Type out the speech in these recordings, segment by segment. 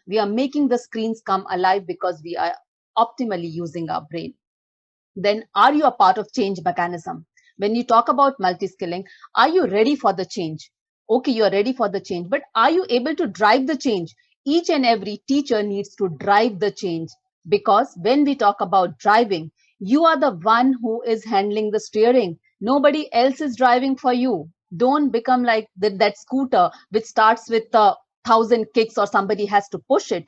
We are making the screens come alive because we are optimally using our brain. Then are you a part of change mechanism? When you talk about multi-skilling, are you ready for the change? Okay, you are ready for the change, but are you able to drive the change? Each and every teacher needs to drive the change, because when we talk about driving, you are the one who is handling the steering. Nobody else is driving for you. Don't become like that scooter which starts with 1,000 kicks or somebody has to push it.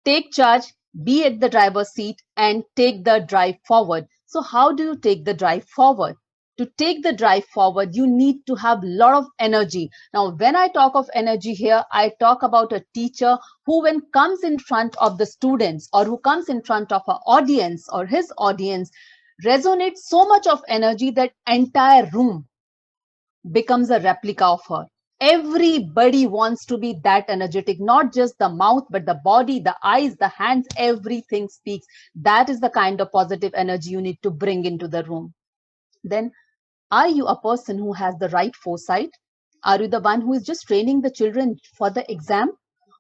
Take charge, be at the driver's seat, and take the drive forward. So how do you take the drive forward? To take the drive forward, you need to have a lot of energy. Now, when I talk of energy here, I talk about a teacher who, when comes in front of the students, or who comes in front of an audience or his audience, resonates so much of energy that entire room becomes a replica of her. Everybody wants to be that energetic, not just the mouth, but the body, the eyes, the hands, everything speaks. That is the kind of positive energy you need to bring into the room. Then, are you a person who has the right foresight? Are you the one who is just training the children for the exam?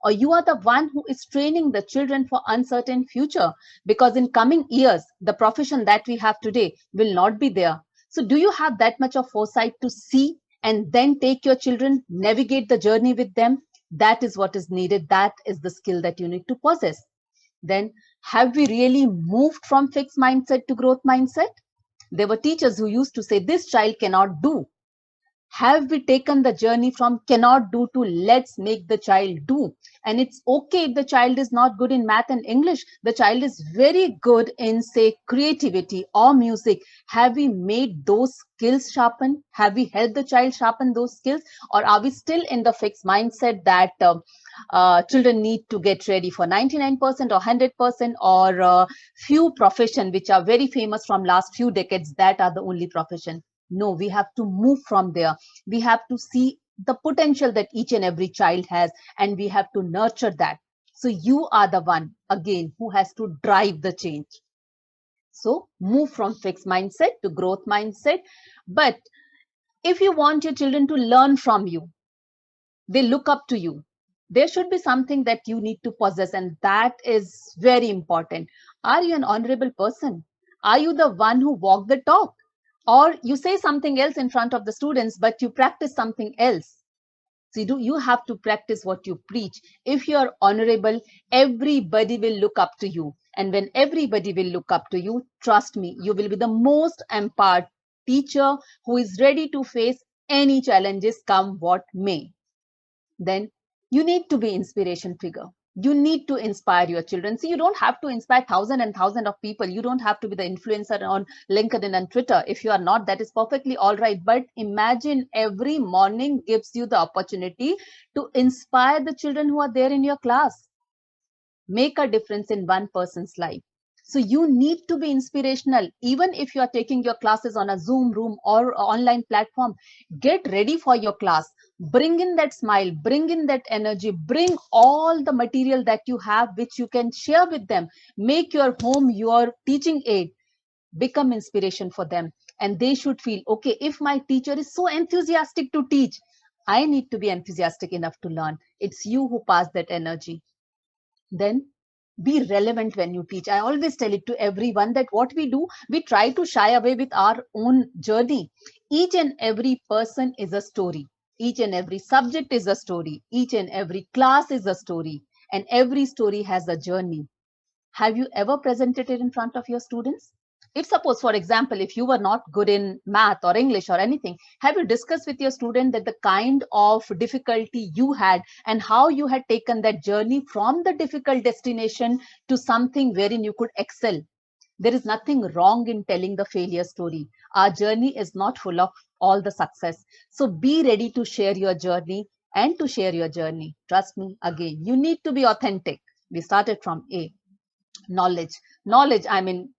Or you are the one who is training the children for uncertain future? Because in coming years, the profession that we have today will not be there. So do you have that much of foresight to see and then take your children, navigate the journey with them? That is what is needed. That is the skill that you need to possess. Then, have we really moved from fixed mindset to growth mindset? There were teachers who used to say, this child cannot do. Have we taken the journey from cannot do to let's make the child do? And it's okay if the child is not good in math and English. The child is very good in, say, creativity or music. Have we made those skills sharpen? Have we helped the child sharpen those skills? Or are we still in the fixed mindset that children need to get ready for 99% or 100% or few professions which are very famous from last few decades, that are the only profession? No, we have to move from there. We have to see the potential that each and every child has, and we have to nurture that. So you are the one, again, who has to drive the change. So move from fixed mindset to growth mindset. But if you want your children to learn from you, they look up to you, there should be something that you need to possess, and that is very important. Are you an honorable person? Are you the one who walk the talk? Or you say something else in front of the students, but you practice something else. So you have to practice what you preach. If you are honorable, everybody will look up to you. And when everybody will look up to you, trust me, you will be the most empowered teacher who is ready to face any challenges, come what may. Then you need to be inspiration figure. You need to inspire your children. See, you don't have to inspire thousands and thousands of people. You don't have to be the influencer on LinkedIn and Twitter. If you are not, that is perfectly all right. But imagine every morning gives you the opportunity to inspire the children who are there in your class. Make a difference in one person's life. So you need to be inspirational. Even if you are taking your classes on a Zoom room or online platform, get ready for your class. Bring in that smile, bring in that energy, bring all the material that you have, which you can share with them. Make your home your teaching aid. Become inspiration for them. And they should feel, okay, if my teacher is so enthusiastic to teach, I need to be enthusiastic enough to learn. It's you who pass that energy. Then be relevant when you teach. I always tell it to everyone that what we do, we try to shy away with our own journey. Each and every person is a story. Each and every subject is a story. Each and every class is a story. And every story has a journey. Have you ever presented it in front of your students? If suppose, for example, if you were not good in math or English or anything, have you discussed with your student that the kind of difficulty you had and how you had taken that journey from the difficult destination to something wherein you could excel? There is nothing wrong in telling the failure story. Our journey is not full of all the success. So be ready to share your journey and to share your journey. Trust me, again, you need to be authentic. We started from A. Knowledge, I mean,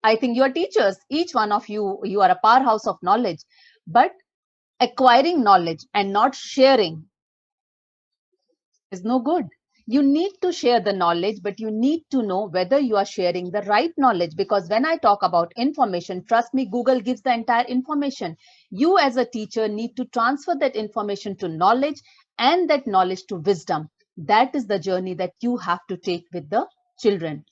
I think you are teachers, each one of you, you are a powerhouse of knowledge, but acquiring knowledge and not sharing is no good. You need to share the knowledge, but you need to know whether you are sharing the right knowledge. Because when I talk about information, trust me, Google gives the entire information. You as a teacher need to transfer that information to knowledge and that knowledge to wisdom. That is the journey that you have to take with the children.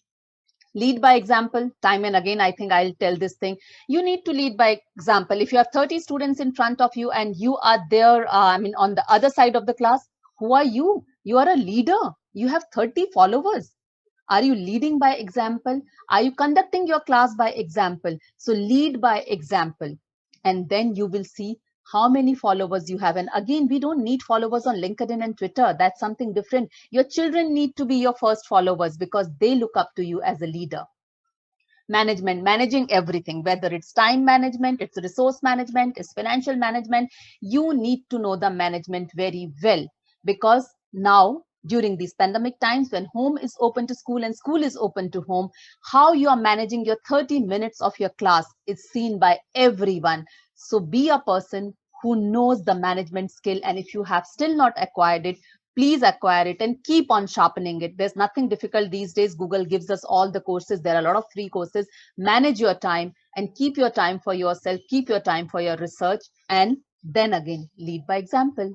Lead by example. Time and again, I think I'll tell this thing. You need to lead by example. If you have 30 students in front of you and you are there, on the other side of the class, who are you? You are a leader. You have 30 followers. Are you leading by example? Are you conducting your class by example? So lead by example, and then you will see how many followers you have. And again, we don't need followers on LinkedIn and Twitter. That's something different. Your children need to be your first followers because they look up to you as a leader. Management, managing everything, whether it's time management, it's resource management, it's financial management. You need to know the management very well, because now during these pandemic times, when home is open to school and school is open to home, how you are managing your 30 minutes of your class is seen by everyone. So be a person who knows the management skill, and if you have still not acquired it, please acquire it and keep on sharpening it. There's nothing difficult these days. Google gives us all the courses. There are a lot of free courses. Manage your time and keep your time for yourself, keep your time for your research, and then again, lead by example.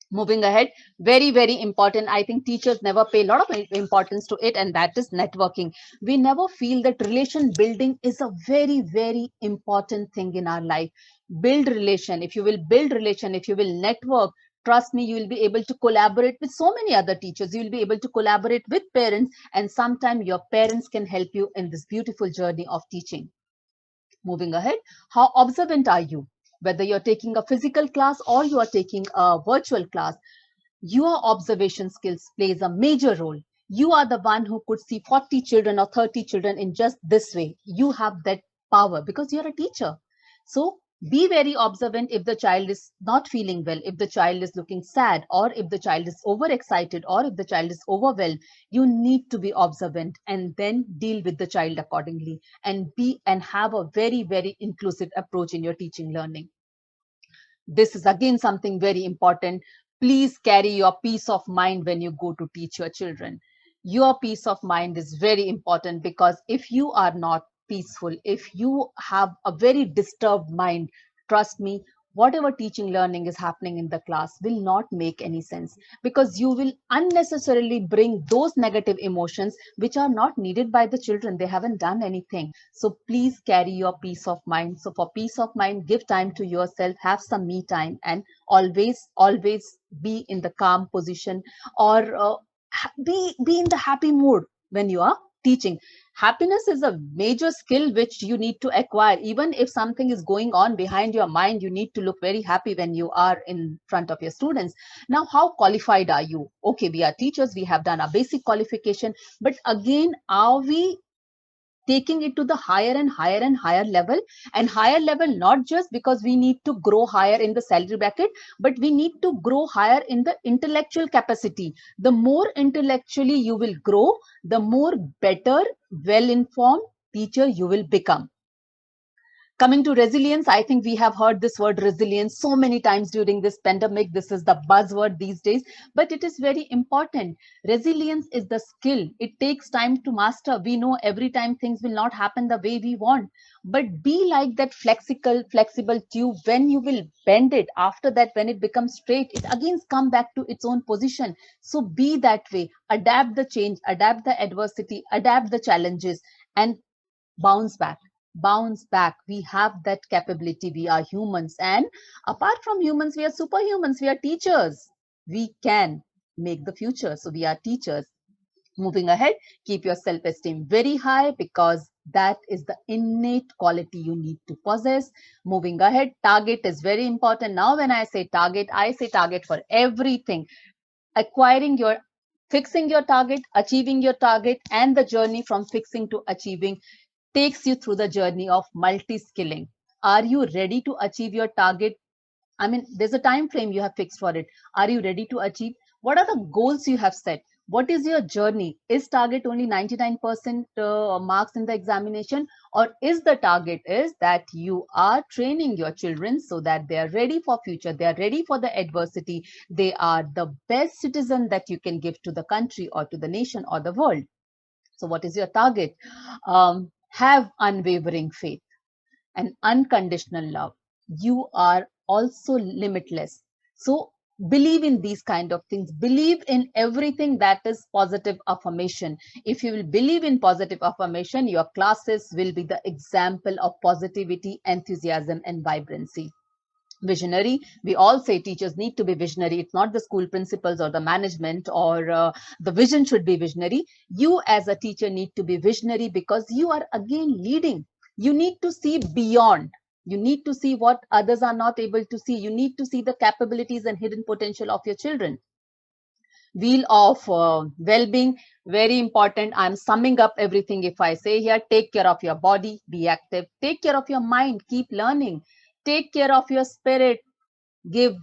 Moving ahead, very, very important. I think teachers never pay a lot of importance to it, and that is networking. We never feel that relation building is a very, very important thing in our life. Build relation. If you will build relation, if you will network, trust me, you will be able to collaborate with so many other teachers. You will be able to collaborate with parents, and sometimes your parents can help you in this beautiful journey of teaching. Moving ahead, how observant are you? Whether you're taking a physical class or you are taking a virtual class, your observation skills plays a major role. You are the one who could see 40 children or 30 children in just this way. You have that power because you're a teacher. So be very observant. If the child is not feeling well, if the child is looking sad, or if the child is overexcited, or if the child is overwhelmed, you need to be observant and then deal with the child accordingly, and have a very, very inclusive approach in your teaching learning. This is again something very important. Please carry your peace of mind when you go to teach your children. Your peace of mind is very important, because if you are not peaceful, if you have a very disturbed mind, trust me, whatever teaching learning is happening in the class will not make any sense, because you will unnecessarily bring those negative emotions which are not needed by the children. They haven't done anything. So please carry your peace of mind. So for peace of mind, give time to yourself, have some me time, and always be in the calm position, or be in the happy mood when you are teaching. Happiness is a major skill which you need to acquire. Even if something is going on behind your mind, you need to look very happy when you are in front of your students. Now, how qualified are you? Okay, we are teachers, we have done a basic qualification, but again, are we taking it to the higher and higher and higher level? And higher level, not just because we need to grow higher in the salary bracket, but we need to grow higher in the intellectual capacity. The more intellectually you will grow, the more better, well informed teacher you will become. Coming to resilience, I think we have heard this word resilience so many times during this pandemic. This is the buzzword these days, but it is very important. Resilience is the skill. It takes time to master. We know every time things will not happen the way we want, but be like that flexible tube. When you will bend it, after that, when it becomes straight, it again come back to its own position. So be that way. Adapt the change, adapt the adversity, adapt the challenges, and bounce back. Bounce back. We have that capability. We are humans, and apart from humans, we are superhumans. We are teachers. We can make the future. So we are teachers. Moving ahead, keep your self-esteem very high, because that is the innate quality you need to possess. Moving ahead, target is very important. Now when I say target for everything. Fixing your target, achieving your target, and the journey from fixing to achieving takes you through the journey of multi-skilling. Are you ready to achieve your target? There's a time frame you have fixed for it. Are you ready to achieve? What are the goals you have set? What is your journey? Is target only 99% marks in the examination, or is the target is that you are training your children so that they are ready for future, they are ready for the adversity, they are the best citizen that you can give to the country or to the nation or the world? So what is your target? Have unwavering faith and unconditional love. You are also limitless. So believe in these kind of things. Believe in everything that is positive affirmation. If you will believe in positive affirmation, your classes will be the example of positivity, enthusiasm, and vibrancy. Visionary, we all say teachers need to be visionary. It's not the school principals or the management or the vision should be visionary. You as a teacher need to be visionary because you are again leading. You need to see beyond. You need to see what others are not able to see. You need to see the capabilities and hidden potential of your children. Wheel of well-being, very important. I'm summing up everything if I say here: take care of your body, be active. Take care of your mind, keep learning. Take care of your spirit, give,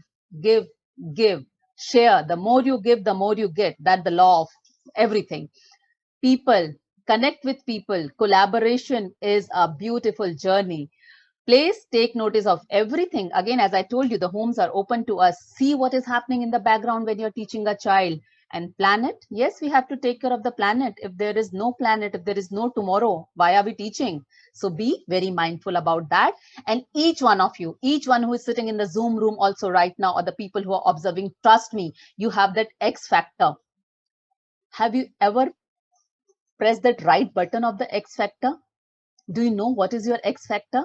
give, give. Share. The more you give, the more you get. That's the law of everything. People, connect with people. Collaboration is a beautiful journey. Place, take notice of everything. Again, as I told you, the homes are open to us. See what is happening in the background when you're teaching a child. And planet, yes, we have to take care of the planet. If there is no planet, if there is no tomorrow, why are we teaching? So be very mindful about that. And each one of you, each one who is sitting in the Zoom room also right now, or the people who are observing, trust me, you have that X factor. Have you ever pressed that right button of the X factor? Do you know what is your X factor?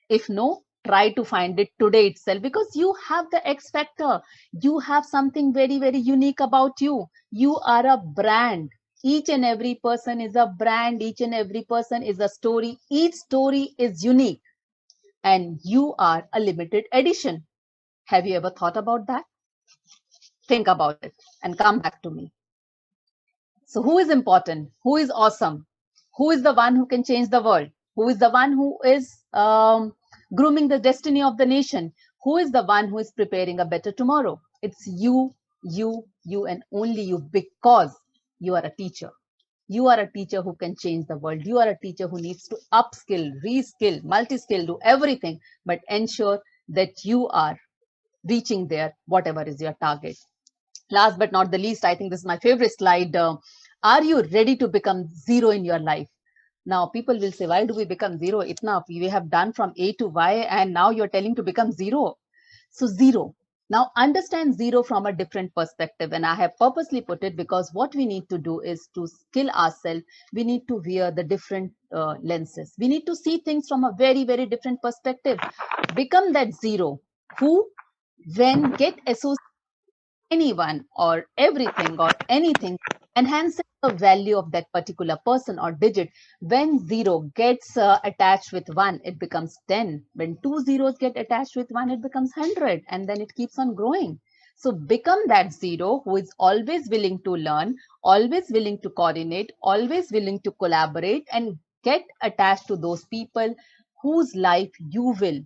If no, try to find it today itself, because you have the X factor. You have something very, very unique about you. You are a brand. Each and every person is a brand. Each and every person is a story. Each story is unique. And you are a limited edition. Have you ever thought about that? Think about it and come back to me. So who is important? Who is awesome? Who is the one who can change the world? Who is the one who is grooming the destiny of the nation? Who is the one who is preparing a better tomorrow? It's you, you, and only you, because you are a teacher. You are a teacher who can change the world. You are a teacher who needs to upskill, reskill, multi-skill, do everything, but ensure that you are reaching there, whatever is your target. Last but not the least, I think this is my favorite slide. Are you ready to become zero in your life? Now, people will say, why do we become zero? Itna, we have done from A to Y, and now you're telling to become zero. So zero. Now, understand zero from a different perspective. And I have purposely put it because what we need to do is to skill ourselves. We need to wear the different lenses. We need to see things from a very, very different perspective. Become that zero who, when get associated anyone or everything or anything, enhances the value of that particular person or digit. When zero gets attached with one, it becomes 10. When two zeros get attached with one, it becomes 100, and then it keeps on growing. So become that zero who is always willing to learn, always willing to coordinate, always willing to collaborate, and get attached to those people whose life you will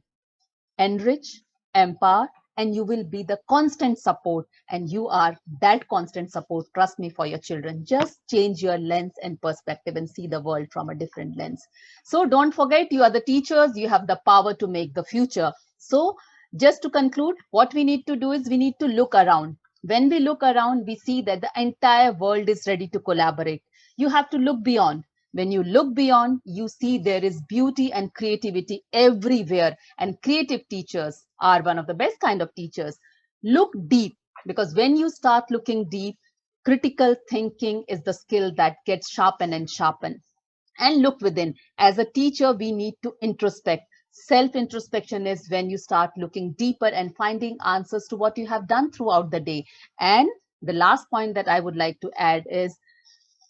enrich, empower, and you will be the constant support. And you are that constant support, trust me, for your children. Just change your lens and perspective and see the world from a different lens. So don't forget, you are the teachers, you have the power to make the future. So just to conclude, what we need to do is we need to look around. When we look around, we see that the entire world is ready to collaborate. You have to look beyond. When you look beyond, you see there is beauty and creativity everywhere. And creative teachers are one of the best kind of teachers. Look deep, because when you start looking deep, critical thinking is the skill that gets sharpened and sharpened. And look within. As a teacher, we need to introspect. Self-introspection is when you start looking deeper and finding answers to what you have done throughout the day. And the last point that I would like to add is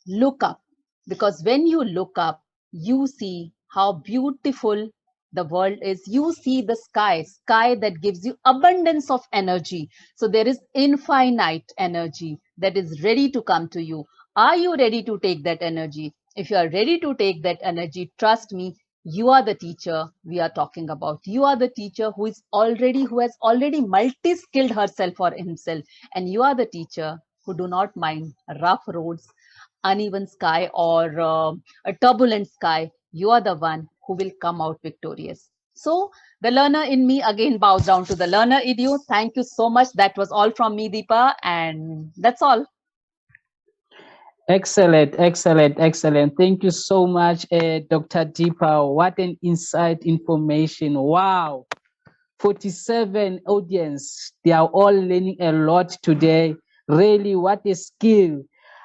look up, because when you look up, you see how beautiful the world is. You see the sky that gives you abundance of energy. So there is infinite energy that is ready to come to you. Are you ready to take that energy? If you are ready to take that energy, trust me, you are the teacher we are talking about. You are the teacher who has already multi-skilled herself or himself. And you are the teacher who do not mind rough roads, uneven sky, or a turbulent sky. You are the one who will come out victorious. So the learner in me again bows down to the learner in you. Thank you so much. That was all from me, Deepa, and that's all. Excellent, excellent, excellent. Thank you so much, Dr. Deepa. What an insight information. Wow. 47 audience. They are all learning a lot today. Really, what a skill.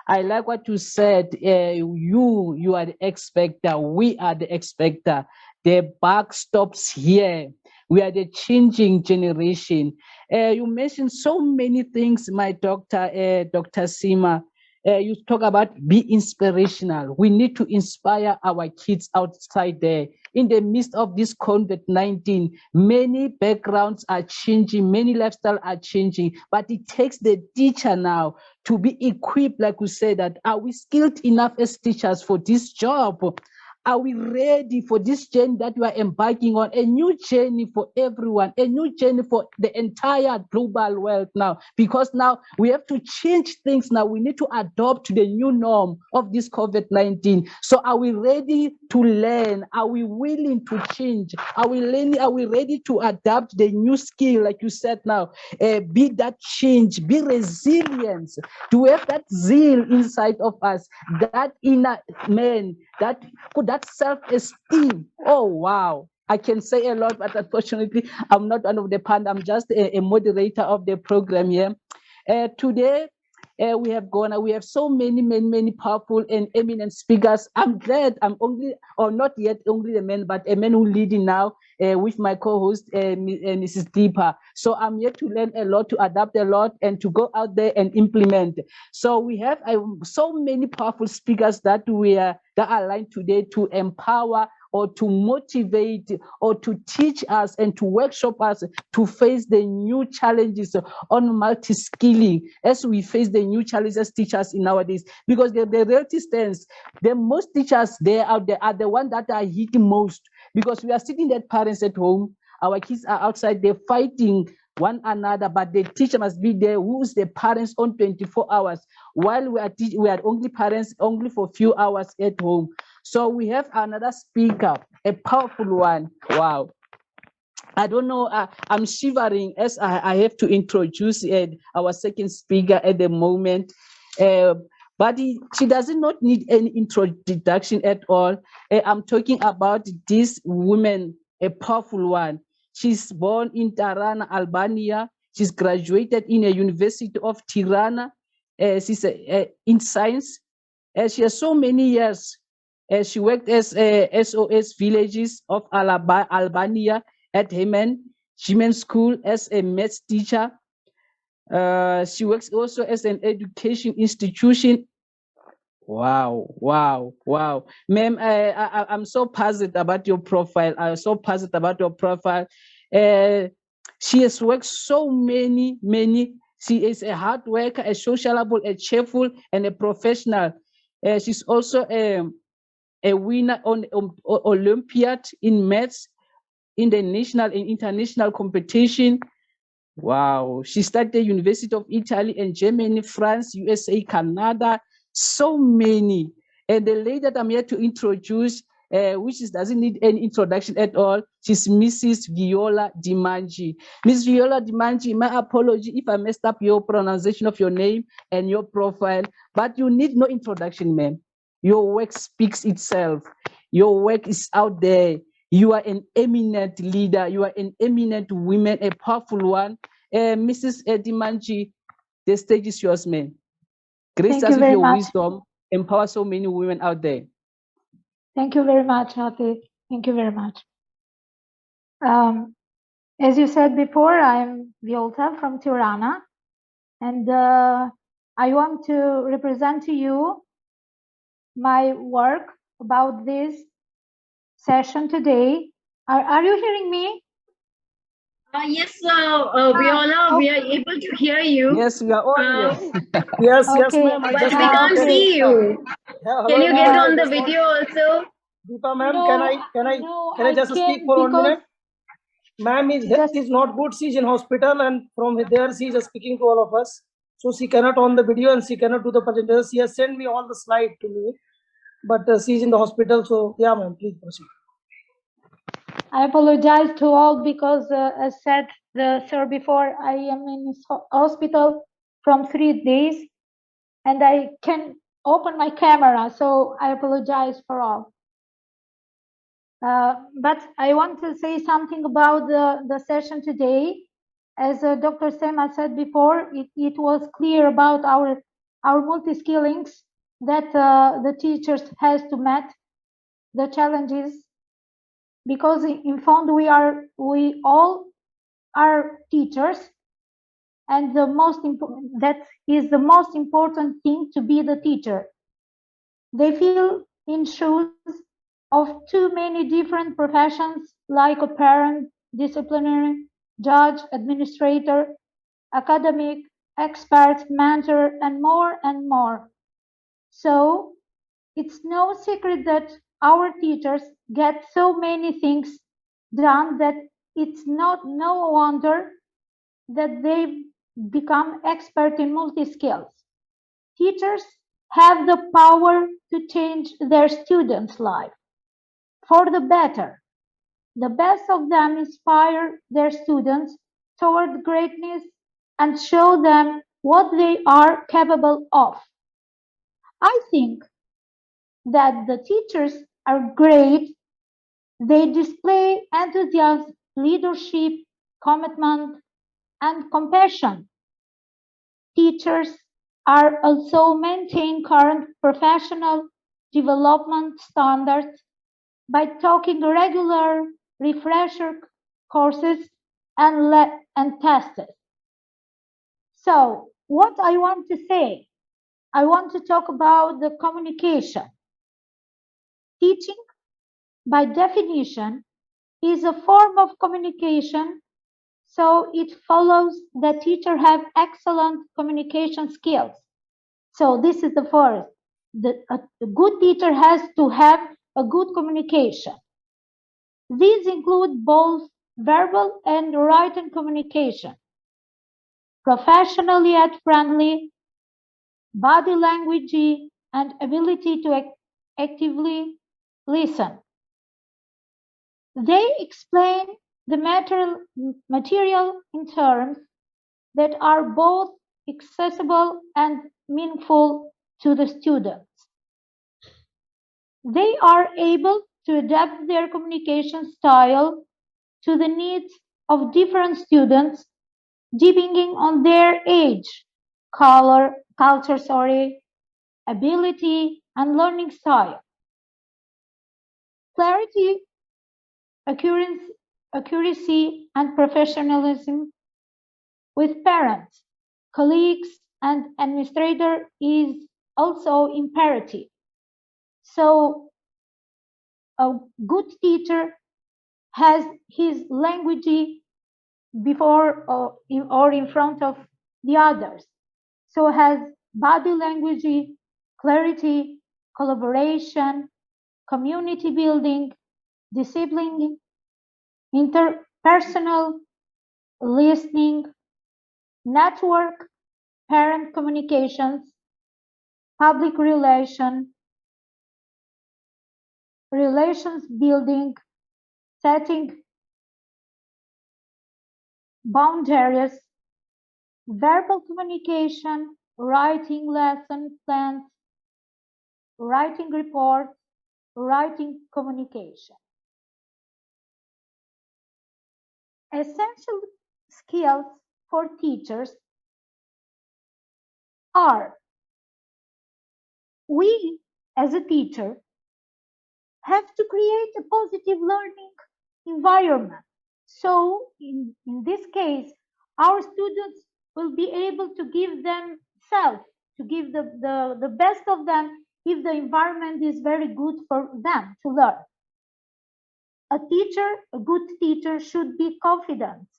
I like what you said. You are the expecter. We are the expecter. The buck stops here. We are the changing generation. You mentioned so many things, my doctor, Dr. Sima. You talk about be inspirational. We need to inspire our kids outside there. In the midst of this COVID-19, many backgrounds are changing, many lifestyles are changing, but it takes the teacher now to be equipped, like we said, that are we skilled enough as teachers for this job? Are we ready for this journey that we are embarking on? A new journey for everyone, a new journey for the entire global world now. Because now we have to change things now. We need to adopt to the new norm of this COVID-19. So are we ready to learn? Are we willing to change? Are we learning? Are we ready to adapt the new skill, like you said now? Be that change, be resilient. Do we have that zeal inside of us, that inner man, that self-esteem? Oh, wow. I can say a lot, but unfortunately, I'm not one of the panel. I'm just a moderator of the program here. Today, we have so many powerful and eminent speakers. I'm glad I'm only, or not yet only the man, but a man who leading now with my co-host, Mrs. Deepa. So I'm here to learn a lot, to adapt a lot, and to go out there and implement. So we have so many powerful speakers that are aligned today to empower or to motivate or to teach us and to workshop us to face the new challenges on multi-skilling as we face the new challenges as teachers in nowadays. Because the reality stands, the most teachers there out there are the ones that are hit most, because we are sitting there, parents at home, our kids are outside, they're fighting one another, but the teacher must be there, who's the parents on 24 hours, while we are only parents only for a few hours at home. So we have another speaker, a powerful one. Wow. I don't know, I'm shivering as I have to introduce our second speaker at the moment. But she does not need any introduction at all. I'm talking about this woman, a powerful one. She's born in Tirana, Albania. She's graduated in a University of Tirana. She's in science. She has so many years. She worked as SOS Villages of Albania at Heman School as a maths teacher. She works also as an education institution. Wow. Ma'am, I'm so puzzled about your profile. I'm so puzzled about your profile. She has worked so many. She is a hard worker, a sociable, a cheerful, and a professional. She's also a winner on Olympiad in maths in the national and international competition. Wow. She studied University of Italy and Germany, France, USA, Canada, so many. And the lady that I'm here to introduce, doesn't need any introduction at all, she's Mrs. Viola Dimanji. Miss Viola Dimanji, my apology if I messed up your pronunciation of your name and your profile, but you need no introduction, ma'am. Your work speaks itself. Your work is out there. You are an eminent leader. You are an eminent woman, a powerful one. Mrs. Dimanji, the stage is yours, man. Grace us with your wisdom. Empower so many women out there. Thank you very much, Hati. Thank you very much. As you said before, I'm Violta from Tirana, and I want to represent to you my work about this session today. Are you hearing me? Yes, Viola, we are able to hear you. Yes, we are all here. Yes, Okay, ma'am. But we can't see you. Can you get on the video also? Deepa ma'am, No, can I just can't speak for 1 minute? Ma'am Just- is not good. She's in hospital, and from there she is speaking to all of us. So she cannot on the video and she cannot do the presentation. She has sent me all the slide to me, but she's in the hospital. So yeah, ma'am, please proceed. I apologize to all because, as said the sir before, I am in hospital from 3 days, and I can open my camera, so I apologize for all. But I want to say something about the session today. As Dr. Sema said before, it was clear about our multi-skillings that the teachers has to meet the challenges, because in fact we all are teachers, and that is the most important thing, to be the teacher. They feel in shoes of too many different professions, like a parent, disciplinary, judge, administrator, academic, expert, mentor, and more and more. So it's no secret that our teachers get so many things done that it's no wonder that they become expert in multi-skills. Teachers have the power to change their students' life for the better. The best of them inspire their students toward greatness and show them what they are capable of. I think that the teachers are great. They display enthusiasm, leadership, commitment, and compassion. Teachers are also maintain current professional development standards by taking regular refresher courses and tests. So what I want to say, I want to talk about the communication. Teaching, by definition, is a form of communication, so it follows that teacher have excellent communication skills. So this is the first. A good teacher has to have a good communication. These include both verbal and written communication, professionally yet friendly, body language, and ability to actively listen. They explain the material in terms that are both accessible and meaningful to the students. They are able to adapt their communication style to the needs of different students, depending on their age, culture, ability, and learning style. Clarity, accuracy, and professionalism with parents, colleagues, and administrator is also imperative. So a good teacher has his language before or in front of the others. So has body language, clarity, collaboration, community building, discipline, interpersonal listening, network, parent communications, public relations building, setting boundaries, verbal communication, writing lesson plans, writing reports, writing communication. Essential skills for teachers are: we as a teacher have to create a positive learning environment. So in this case, our students will be able to give themselves, to give the best of them if the environment is very good for them to learn. A good teacher should be confidence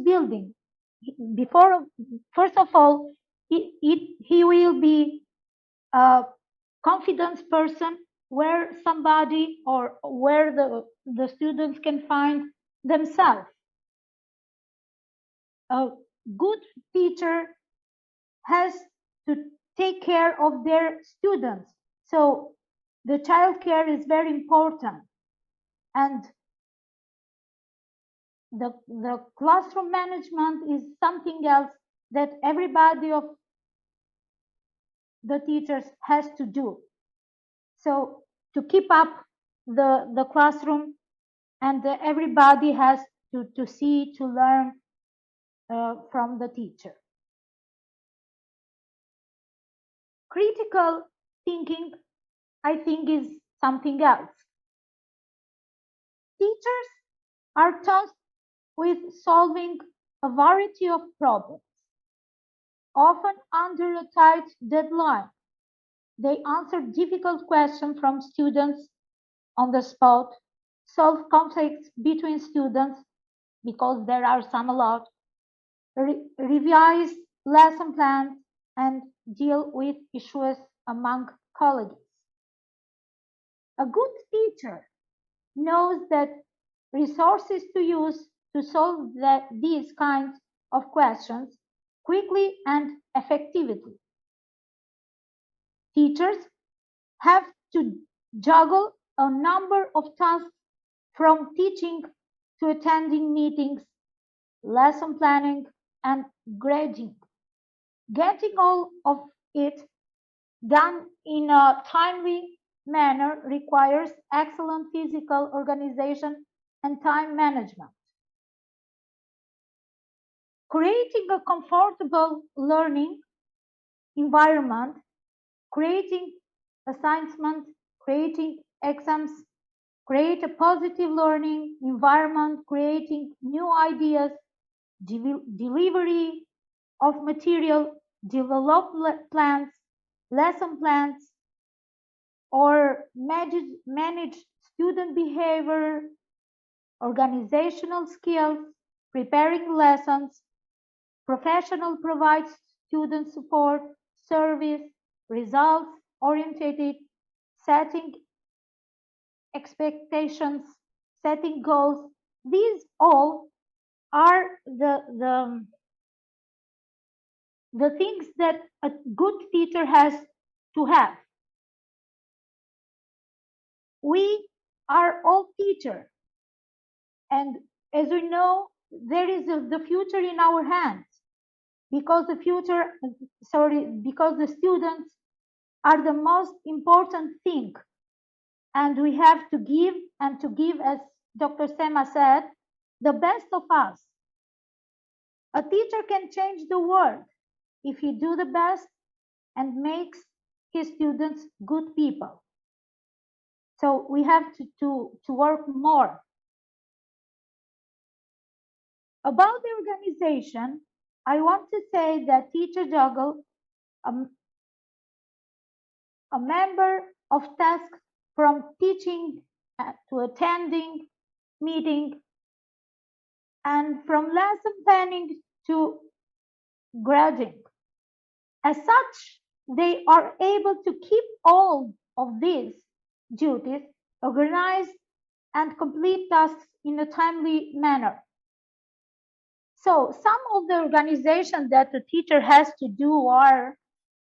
building. First of all, he will be a confidence person where somebody or where the students can find themselves. A good teacher has to take care of their students. So the child care is very important. And the classroom management is something else that everybody of the teachers has to do. So to keep up the classroom, and everybody has to see, to learn from the teacher. Critical thinking, I think, is something else. Teachers are tasked with solving a variety of problems, often under a tight deadline. They answer difficult questions from students on the spot, solve conflicts between students, because there are some a lot, revise lesson plans, and deal with issues among colleagues. A good teacher knows that resources to use to solve these kinds of questions quickly and effectively. Teachers have to juggle a number of tasks, from teaching to attending meetings, lesson planning, and grading. Getting all of it done in a timely manner requires excellent physical organization and time management. Creating a comfortable learning environment, creating assignments, creating exams, create a positive learning environment, creating new ideas, delivery of material, develop plans, lesson plans, or manage student behavior, organizational skills, preparing lessons, professional provides student support, service, results oriented, setting expectations, setting goals. These all are the things that a good teacher has to have. We are all teachers, and as we know, there is the future in our hands, because because the students are the most important thing, and we have to give, as Dr. Sema said, the best of us. A teacher can change the world if he do the best and makes his students good people. So we have to work more. About the organization, I want to say that teacher juggle a member of tasks, from teaching to attending meeting, and from lesson planning to grading. As such, they are able to keep all of these duties organized and complete tasks in a timely manner. So some of the organization that the teacher has to do are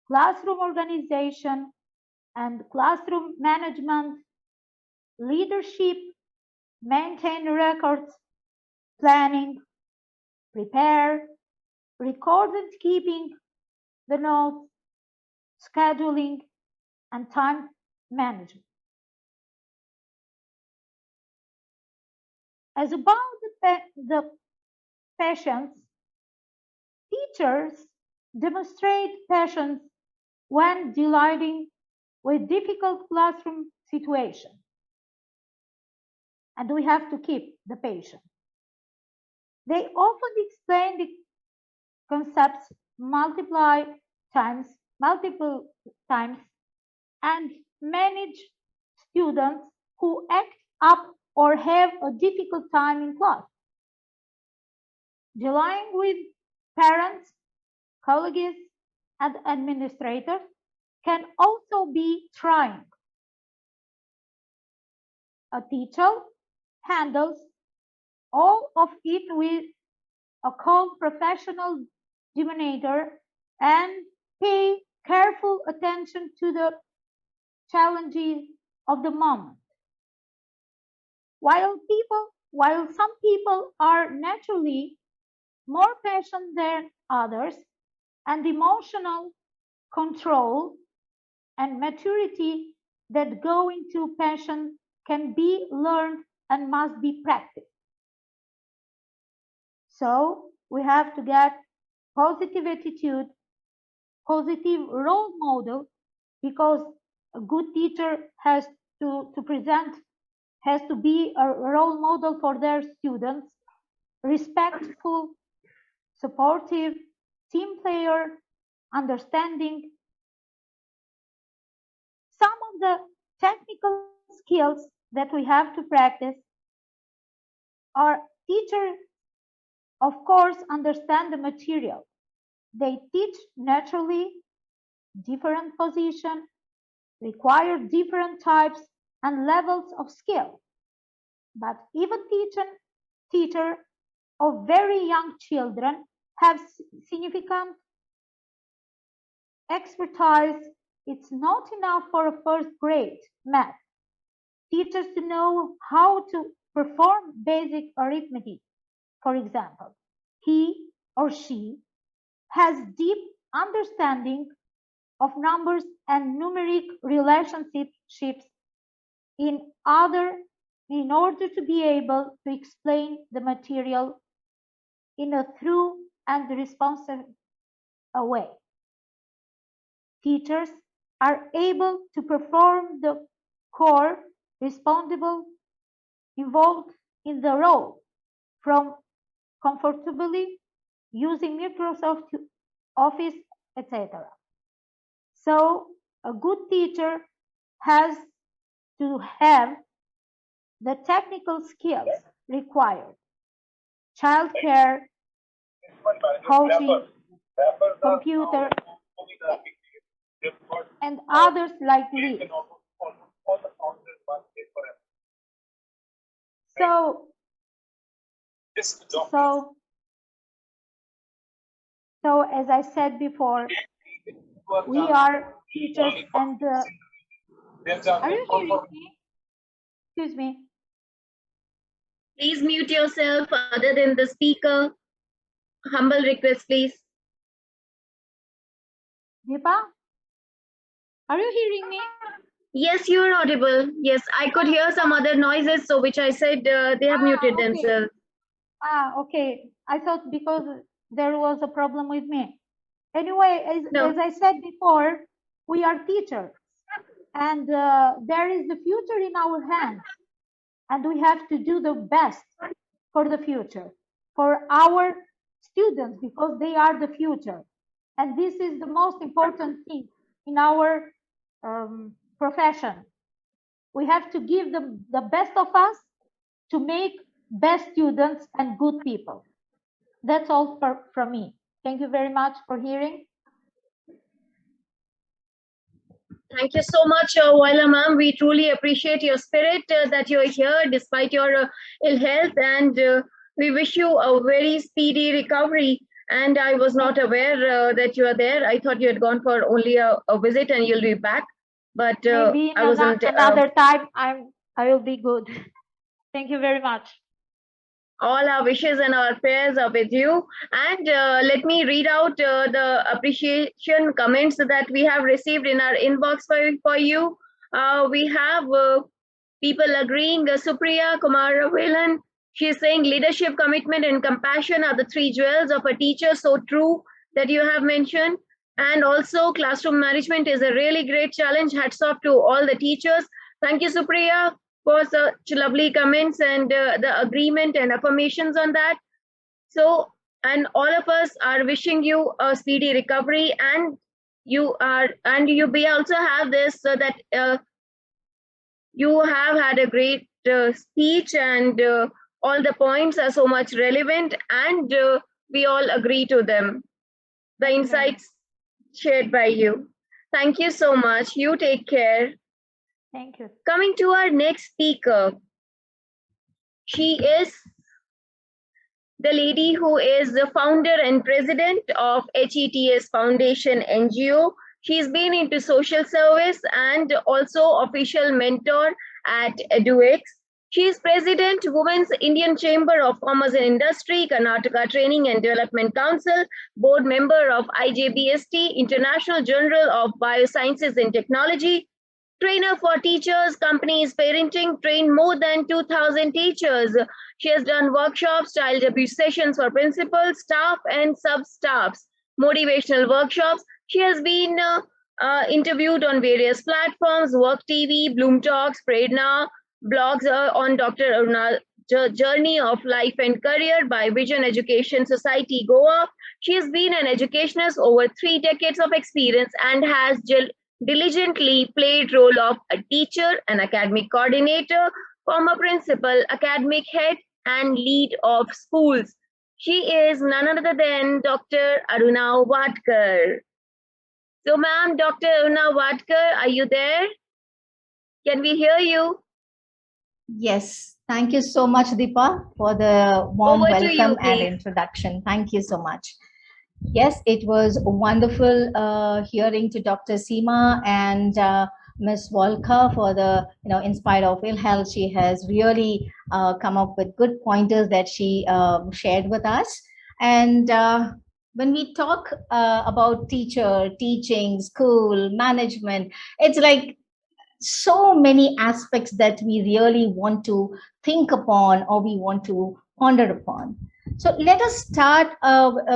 classroom organization and classroom management, leadership, maintain records, planning, prepare, record and keeping the notes, scheduling, and time management. As about the patience, teachers demonstrate patience when dealing with difficult classroom situations, and we have to keep the patience. They often explain the concepts multiple times, and manage students who act up or have a difficult time in class. Dealing with parents, colleagues, and administrators can also be trying. A teacher handles all of it with a calm professional demeanor and pay careful attention to the challenges of the moment. While some people are naturally more patient than others, and emotional control and maturity that go into patience can be learned and must be practiced. So we have to get positive attitude, positive role model, because a good teacher has to present, has to be a role model for their students, respectful, supportive, team player, understanding. Some of the technical skills that we have to practice are teachers, of course, understand the material. They teach naturally, different position, require different types and levels of skill. But even teacher of very young children have significant expertise. It's not enough for a first grade math. Teachers to know how to perform basic arithmetic. For example, he or she has deep understanding of numbers and numeric relationships in order to be able to explain the material in a true and responsive way. Teachers are able to perform the core responsible involved in the role, from comfortably using Microsoft Office, etc. So a good teacher has to have the technical skills required: childcare, coaching, computer, and others like this. So as I said before, we are teachers, and are you hearing me? Excuse me. Please mute yourself other than the speaker. Humble request, please. Deepa, are you hearing me? Yes, you are audible. Yes, I could hear some other noises, so which I said they have muted okay. themselves. Okay. I thought because there was a problem with me. Anyway, as I said before, we are teachers, and there is the future in our hands, and we have to do the best for the future, for our students, because they are the future. And this is the most important thing in our profession. We have to give the best of us to make best students and good people. That's all from me. Thank you very much for hearing. Thank you so much, Waila ma'am. We truly appreciate your spirit that you're here despite your ill health, and we wish you a very speedy recovery. And I was not aware that you are there. I thought you had gone for only a visit and you'll be back. But maybe I wasn't. Another time I will be good. Thank you very much. All our wishes and our prayers are with you. And let me read out the appreciation comments that we have received in our inbox for you. We have people agreeing. Supriya Kumar Velan, she's saying leadership, commitment, and compassion are the three jewels of a teacher. So true that you have mentioned. And also classroom management is a really great challenge. Hats off to all the teachers. Thank you, Supriya, for such lovely comments and the agreement and affirmations on that. So, and all of us are wishing you a speedy recovery, and you also have this, so that you have had a great speech, and all the points are so much relevant, and we all agree to them. The insights shared by you. Thank you so much. You take care. Thank you. Coming to our next speaker, she is the lady who is the founder and president of HETS Foundation NGO. She's been into social service and also official mentor at EduX. She is president, Women's Indian Chamber of Commerce and Industry, Karnataka Training and Development Council, board member of IJBST, International Journal of Biosciences and Technology, Trainer for teachers, companies, parenting, trained more than 2,000 teachers. She has done workshops, child abuse sessions for principals, staff, and sub-staffs, motivational workshops. She has been interviewed on various platforms, Work TV, Bloom Talks, Prerna, blogs on Dr. Aruna Journey of Life and Career by Vision Education Society, Goa. She has been an educationist over 3 decades of experience and has diligently played role of a teacher, an academic coordinator, former principal, academic head, and lead of schools. She is none other than Dr. Aruna Wadkar. So, ma'am, Dr. Aruna Wadkar, are you there? Can we hear you? Yes, thank you so much, Deepa, for the warm Over to you, welcome and please. introduction. Thank you so much. Yes, it was wonderful hearing to Dr. Seema and Ms. Walker for the, in spite of ill health, she has really come up with good pointers that she shared with us. And when we talk about teacher, teaching, school, management, it's like so many aspects that we really want to think upon or we want to ponder upon. So let us start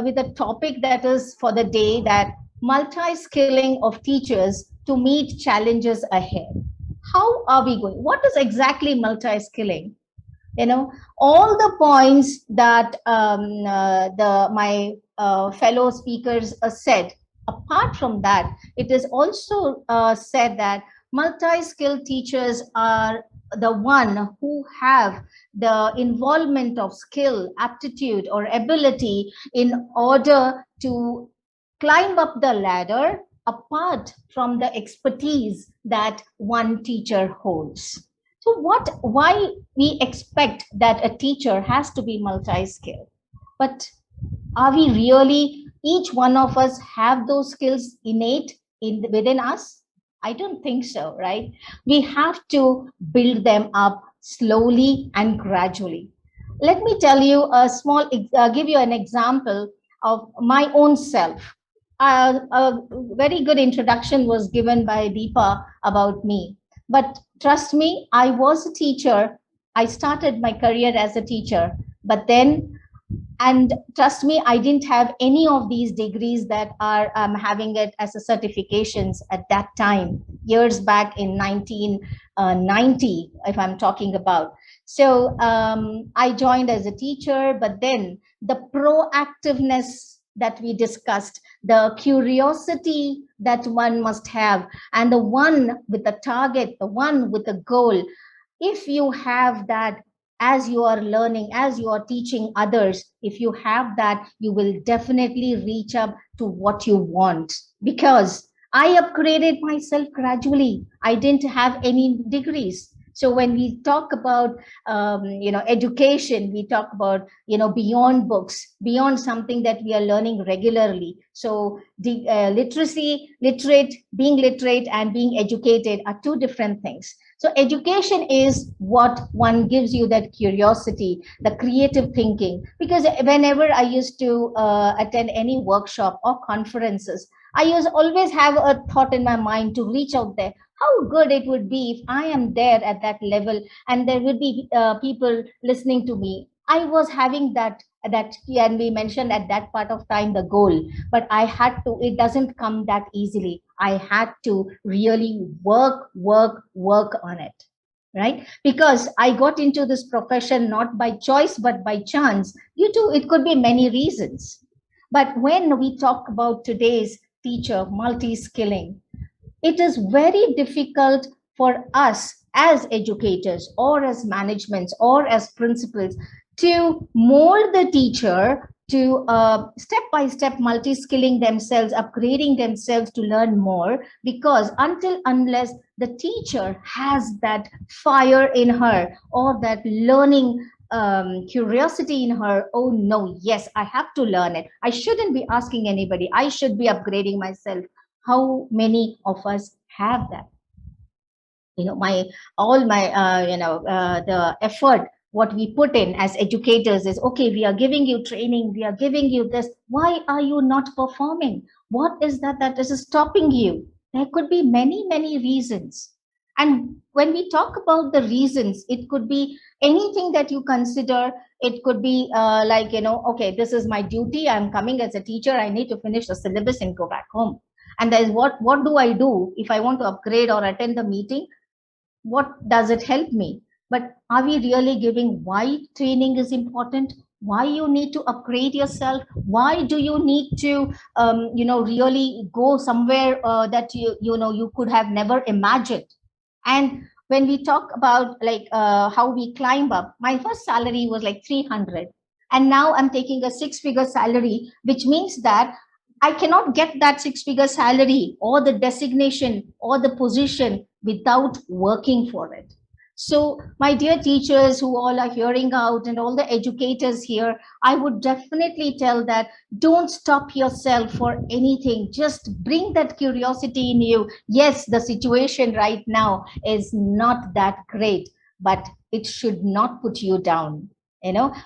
with a topic that is for the day, that multi-skilling of teachers to meet challenges ahead. How are we going? What is exactly multi-skilling? All the points that my fellow speakers said. Apart from that, it is also said that multi-skilled teachers are the one who have the involvement of skill, aptitude, or ability in order to climb up the ladder apart from the expertise that one teacher holds. So why we expect that a teacher has to be multi-skilled? But are we really, each one of us have those skills innate within us? I don't think so, right? We have to build them up slowly and gradually. Let me tell you give you an example of my own self. A very good introduction was given by Deepa about me. But trust me, I was a teacher. I started my career as a teacher, but then, and trust me, I didn't have any of these degrees that are having it as a certifications at that time, years back in 1990, if I'm talking about. So I joined as a teacher, but then the proactiveness that we discussed, the curiosity that one must have, and the one with the target, the one with the goal, if you have that, as you are learning, as you are teaching others, if you have that, you will definitely reach up to what you want. Because I upgraded myself gradually. I didn't have any degrees. So when we talk about education, we talk about beyond books, beyond something that we are learning regularly. So the being literate and being educated are two different things. So education is what one gives you that curiosity, the creative thinking. Because whenever I used to attend any workshop or conferences, I used always have a thought in my mind to reach out there. How good it would be if I am there at that level and there would be people listening to me. I was having that can be mentioned at that part of time, the goal, but I had to, it doesn't come that easily. I had to really work on it, right? Because I got into this profession not by choice but by chance. It could be many reasons. But when we talk about today's teacher multi-skilling, it is very difficult for us as educators or as managements or as principals to mold the teacher to step by step multi-skilling themselves, upgrading themselves to learn more, because unless the teacher has that fire in her or that learning curiosity in her, oh no, yes, I have to learn it. I shouldn't be asking anybody. I should be upgrading myself. How many of us have that? The effort what we put in as educators is, okay, we are giving you training, we are giving you this. Why are you not performing? What is that is stopping you? There could be many reasons. And when we talk about the reasons, it could be anything that you consider. It could be like, okay, this is my duty. I'm coming as a teacher. I need to finish the syllabus and go back home. And there's what do I do if I want to upgrade or attend the meeting? What does it help me? But are we really giving why training is important? Why you need to upgrade yourself? Why do you need to really go somewhere that you could have never imagined? And when we talk about like how we climb up, my first salary was like 300, and now I'm taking a six-figure salary, which means that I cannot get that six-figure salary or the designation or the position without working for it. So, my dear teachers who all are hearing out and all the educators here, I would definitely tell that don't stop yourself for anything. Just bring that curiosity in you. Yes, the situation right now is not that great, but it should not put you down,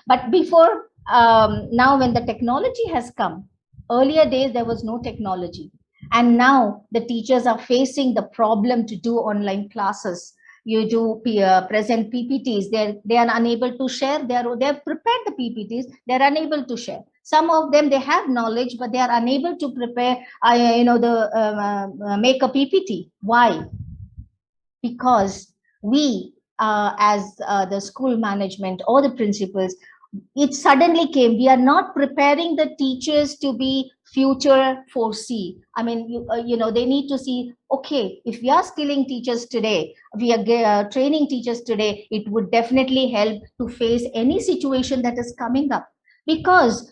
But before now, when the technology has come, earlier days there was no technology, and now the teachers are facing the problem to do online classes. You do present PPTs, they are unable to share. They've prepared the PPTs, they're unable to share. Some of them, they have knowledge, but they are unable to prepare make a PPT. Why? Because we as the school management or the principals, it suddenly came. We are not preparing the teachers to be future foresee. I mean, they need to see, okay, if we are skilling teachers today, we are training teachers today, it would definitely help to face any situation that is coming up. Because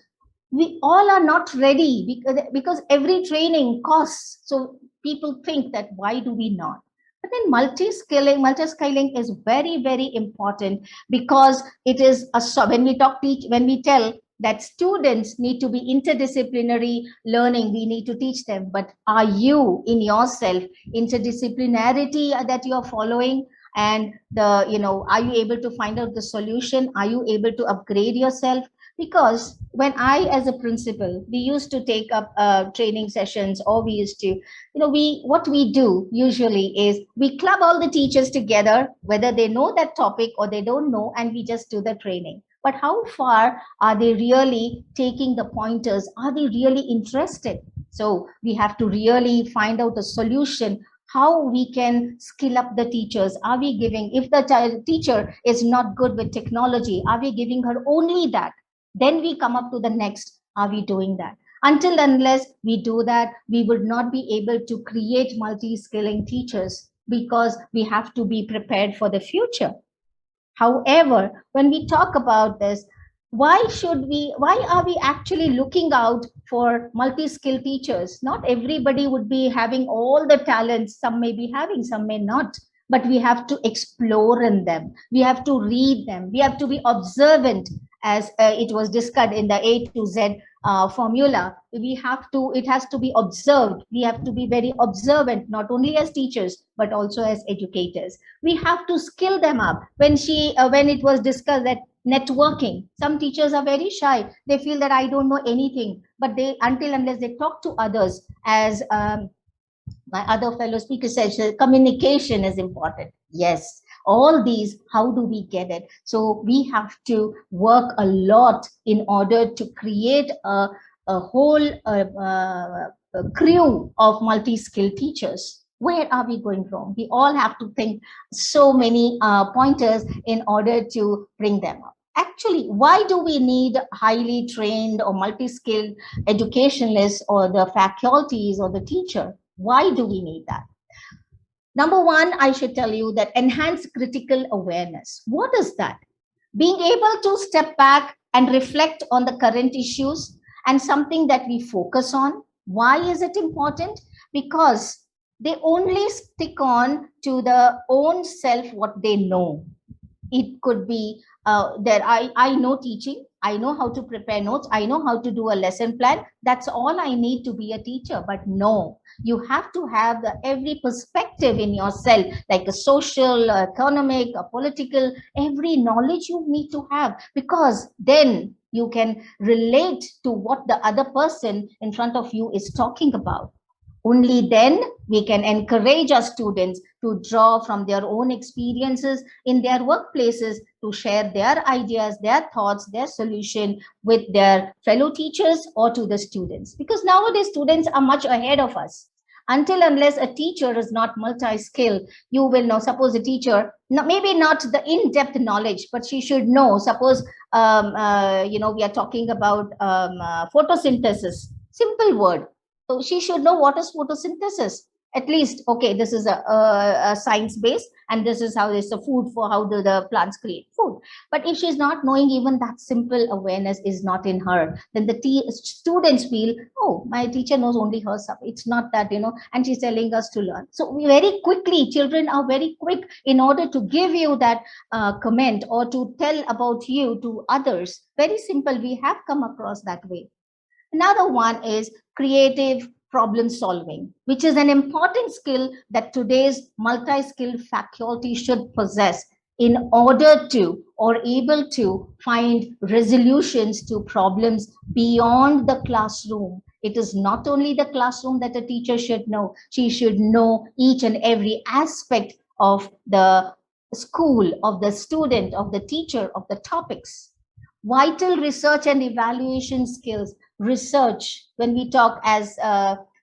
we all are not ready, because every training costs. So people think that why do we not? But then multi-skilling is very, very important, because it is when we tell that students need to be interdisciplinary learning, we need to teach them. But are you in yourself interdisciplinarity that you are following? And are you able to find out the solution? Are you able to upgrade yourself? Because when I, as a principal, we used to take up training sessions, or we used to, what we do usually is we club all the teachers together, whether they know that topic or they don't know, and we just do the training. But how far are they really taking the pointers? Are they really interested? So we have to really find out a solution, how we can skill up the teachers. Are we giving, if the teacher is not good with technology, are we giving her only that? Then we come up to the next, are we doing that? Until unless we do that, we would not be able to create multi-skilling teachers, because we have to be prepared for the future. However, when we talk about this, why are we actually looking out for multi-skill teachers? Not everybody would be having all the talents. Some may be having, some may not. But we have to explore in them. We have to read them. We have to be observant, as it was discussed in the A to Z formula. It has to be observed. We have to be very observant, not only as teachers, but also as educators. We have to skill them up. When it was discussed that networking, some teachers are very shy. They feel that I don't know anything, but unless they talk to others, as my other fellow speaker said, communication is important. Yes, all these, how do we get it? So we have to work a lot in order to create a whole crew of multi-skilled teachers. Where are we going wrong? We all have to think so many pointers in order to bring them up. Actually, why do we need highly trained or multi-skilled educationalists, or the faculties, or the teacher? Why do we need that? Number one, I should tell you that enhanced critical awareness. What is that? Being able to step back and reflect on the current issues and something that we focus on. Why is it important? Because they only stick on to the own self what they know. It could be that I know teaching, I know how to prepare notes, I know how to do a lesson plan. That's all I need to be a teacher. But no, you have to have every perspective in yourself, like a social, economic, a political, every knowledge you need to have, because then you can relate to what the other person in front of you is talking about. Only then we can encourage our students to draw from their own experiences in their workplaces, to share their ideas, their thoughts, their solution with their fellow teachers or to the students. Because nowadays students are much ahead of us. Until unless a teacher is not multi-skilled, you will know, suppose a teacher, maybe not the in-depth knowledge, but she should know, suppose, we are talking about photosynthesis, simple word. So she should know what is photosynthesis. At least, okay, this is a science base, and this is how is the food for how do the plants create food. But if she's not knowing, even that simple awareness is not in her, then the students feel, oh, my teacher knows only her stuff. It's not that, and she's telling us to learn. So we very quickly, children are very quick in order to give you that comment or to tell about you to others. Very simple. We have come across that way. Another one is creative problem solving, which is an important skill that today's multi-skilled faculty should possess in order to or able to find resolutions to problems beyond the classroom. It is not only the classroom that a teacher should know. She should know each and every aspect of the school, of the student, of the teacher, of the topics. Vital research and evaluation skills. Research, when we talk, as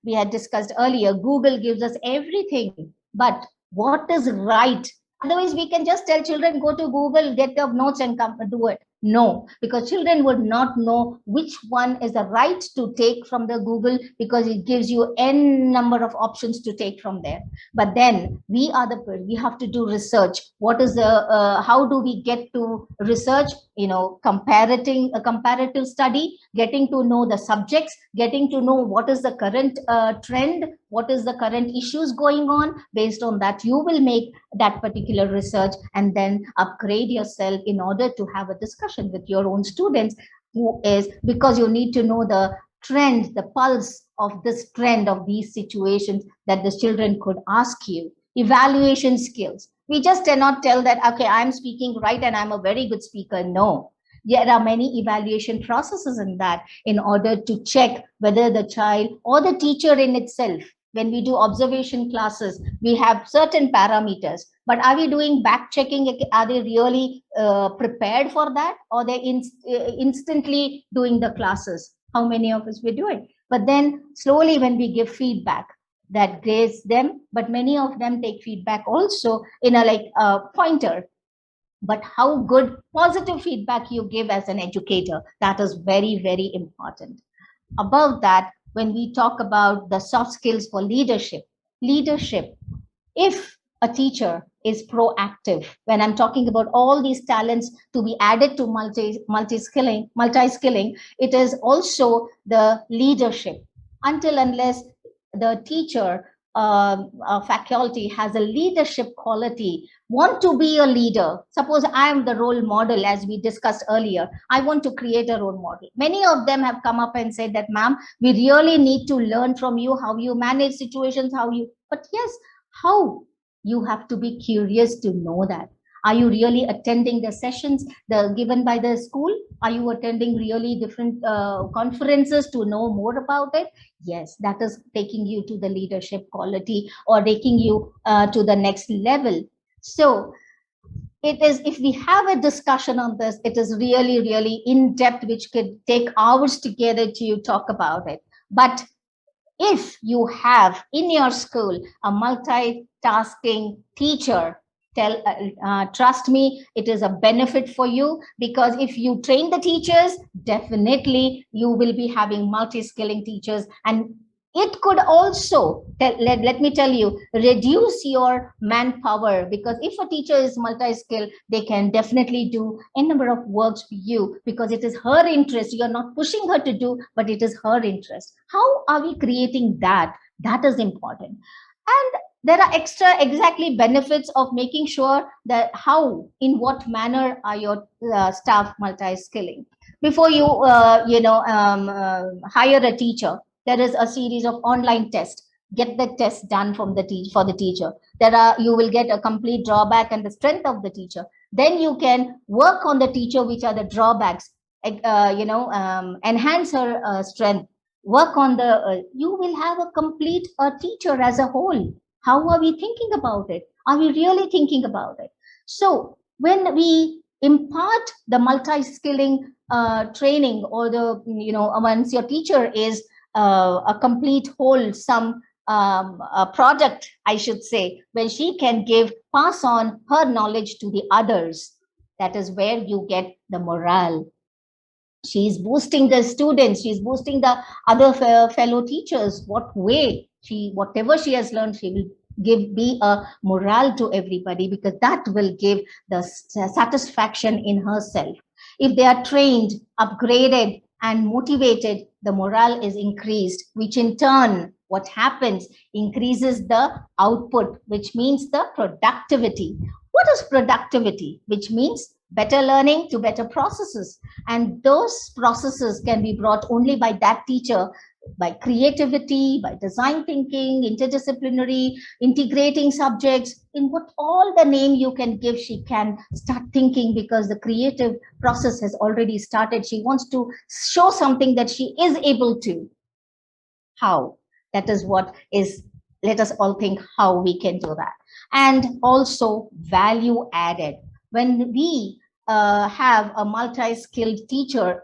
we had discussed earlier, Google gives us everything, but what is right? Otherwise, we can just tell children, go to Google, get the notes and come do it. No, because children would not know which one is the right to take from the Google, because it gives you n number of options to take from there. But then we have to do research. What is the how do we get to research? A comparative study, getting to know the subjects, getting to know what is the current trend, what is the current issues going on. Based on that, you will make that particular research and then upgrade yourself in order to have a discussion with your own students, because you need to know the trend, the pulse of this trend of these situations that the children could ask you. Evaluation skills. We just cannot tell that, okay, I'm speaking right and I'm a very good speaker. No. There are many evaluation processes in that, in order to check whether the child or the teacher in itself, when we do observation classes, we have certain parameters, but are we doing back checking? Are they really prepared for that, or they instantly doing the classes? How many of us we're doing? But then slowly when we give feedback, that grades them, but many of them take feedback also in a pointer. But how good positive feedback you give as an educator, that is very, very important. Above that, when we talk about the soft skills for leadership, if a teacher is proactive, when I'm talking about all these talents to be added to multi-skilling, it is also the leadership. Until unless the teacher faculty has a leadership quality, want to be a leader. Suppose I am the role model, as we discussed earlier. I want to create a role model. Many of them have come up and said that, ma'am, we really need to learn from you how you manage situations, but yes, how? You have to be curious to know that. Are you really attending the sessions given by the school? Are you attending really different conferences to know more about it? Yes, that is taking you to the leadership quality or taking you to the next level. So it is, if we have a discussion on this, it is really, really in depth, which could take hours together to talk about it. But if you have in your school a multitasking teacher, trust me, it is a benefit for you, because if you train the teachers, definitely you will be having multi-skilling teachers, and it could also, let me tell you, reduce your manpower, because if a teacher is multi-skilled, they can definitely do a number of works for you, because it is her interest. You're not pushing her to do, but it is her interest. How are we creating that? That is important. And there are exactly benefits of making sure that how, in what manner are your staff multi-skilling. Before you, hire a teacher, there is a series of online tests. Get the test done for the teacher. You will get a complete drawback and the strength of the teacher. Then you can work on the teacher, which are the drawbacks, enhance her strength. Work on you will have a complete teacher as a whole. How are we thinking about it? Are we really thinking about it? So when we impart the multi-skilling training, or the, once your teacher is a complete wholesome a product, I should say, when she can pass on her knowledge to the others, that is where you get the morale. She's boosting the students, she's boosting the other fellow teachers. Whatever she has learned, she will be a morale to everybody, because that will give the satisfaction in herself. If they are trained, upgraded, and motivated, the morale is increased, which in turn, what happens, increases the output, which means the productivity. What is productivity? Which means better learning to better processes. And those processes can be brought only by that teacher, by creativity, by design thinking, interdisciplinary, integrating subjects, in what all the name you can give, she can start thinking, because the creative process has already started. She wants to show something that she is able to. How? That is what is, let us all think how we can do that. And also value added. When we have a multi-skilled teacher,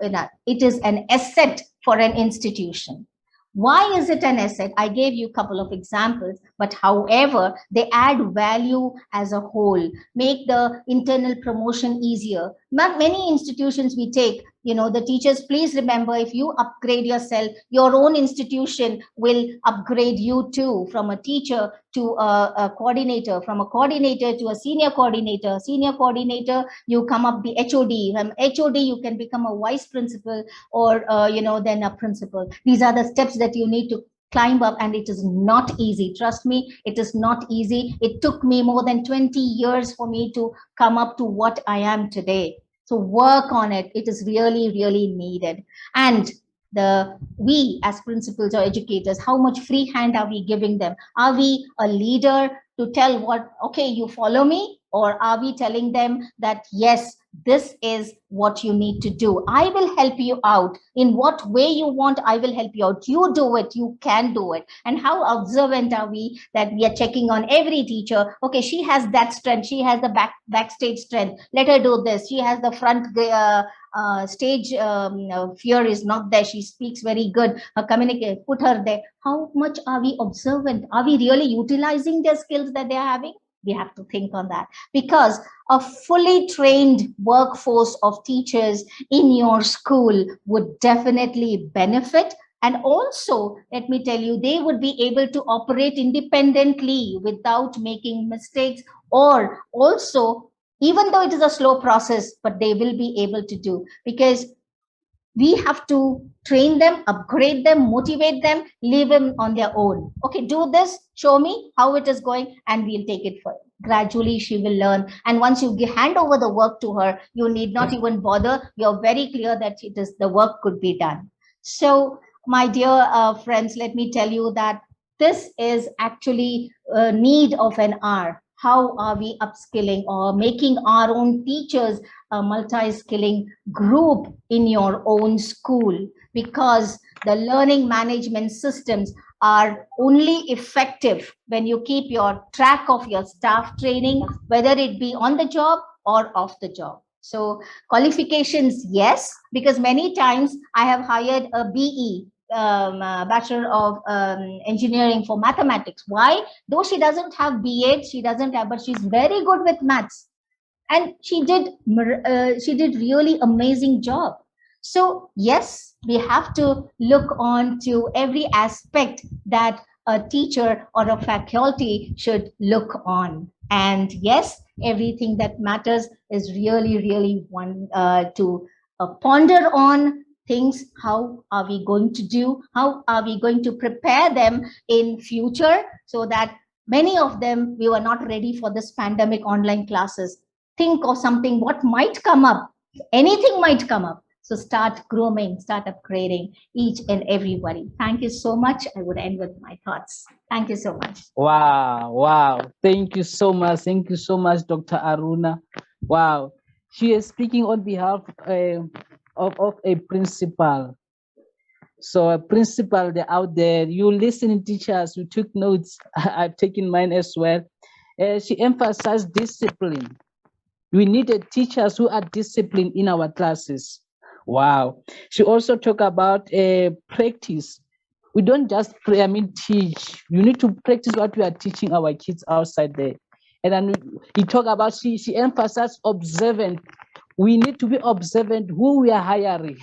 it is an asset for an institution. Why is it an asset? I gave you a couple of examples, but however, they add value as a whole, make the internal promotion easier. Many institutions we take, the teachers, please remember, if you upgrade yourself, your own institution will upgrade you too, from a teacher to a coordinator, from a coordinator to a senior coordinator, you come up the HOD. From HOD, you can become a vice principal, or, then a principal. These are the steps that you need to climb up, and it is not easy. Trust me, it is not easy. It took me more than 20 years for me to come up to what I am today. So work on it. It is really, really needed. And we as principals or educators, how much free hand are we giving them? Are we a leader to tell okay, you follow me? Or are we telling them that, yes, this is what you need to do. I will help you out. In what way you want, I will help you out. You do it, you can do it. And how observant are we that we are checking on every teacher? Okay, she has that strength. She has the backstage strength. Let her do this. She has the front stage fear is not there. She speaks very good. Communicate, put her there. How much are we observant? Are we really utilizing their skills that they are having? We have to think on that, because a fully trained workforce of teachers in your school would definitely benefit. And also, let me tell you, they would be able to operate independently without making mistakes, or also, even though it is a slow process, but they will be able to do, because we have to train them, upgrade them, motivate them, leave them on their own. Okay, do this, show me how it is going, and we'll take it further. Gradually, she will learn. And once you hand over the work to her, you need not even bother. You're very clear that the work could be done. So, my dear friends, let me tell you that this is actually a need of an hour. How are we upskilling or making our own teachers a multi-skilling group in your own school? Because the learning management systems are only effective when you keep your track of your staff training, whether it be on the job or off the job. So qualifications, yes, because many times I have hired a BE, Bachelor of Engineering for Mathematics. Why? Though she doesn't have B.Ed, she doesn't have, but she's very good with maths. And she did really amazing job. So yes, we have to look on to every aspect that a teacher or a faculty should look on. And yes, everything that matters is really, really one to ponder on things. How are we going to do? How are we going to prepare them in future, so that many of them, we were not ready for this pandemic online classes. Think of something, what might come up. Anything might come up. So start grooming, start upgrading each and everybody. Thank you so much. I would end with my thoughts. Thank you so much. Wow. Thank you so much. Thank you so much, Dr. Aruna. Wow. She is speaking on behalf of a principal. So principal, they're out there. You listening teachers, you took notes. I've taken mine as well. She emphasized discipline. We needed teachers who are disciplined in our classes. Wow. She also talked about practice. We don't just teach. You need to practice what we are teaching our kids outside there. And then he talked about, she emphasized observant. We need to be observant who we are hiring.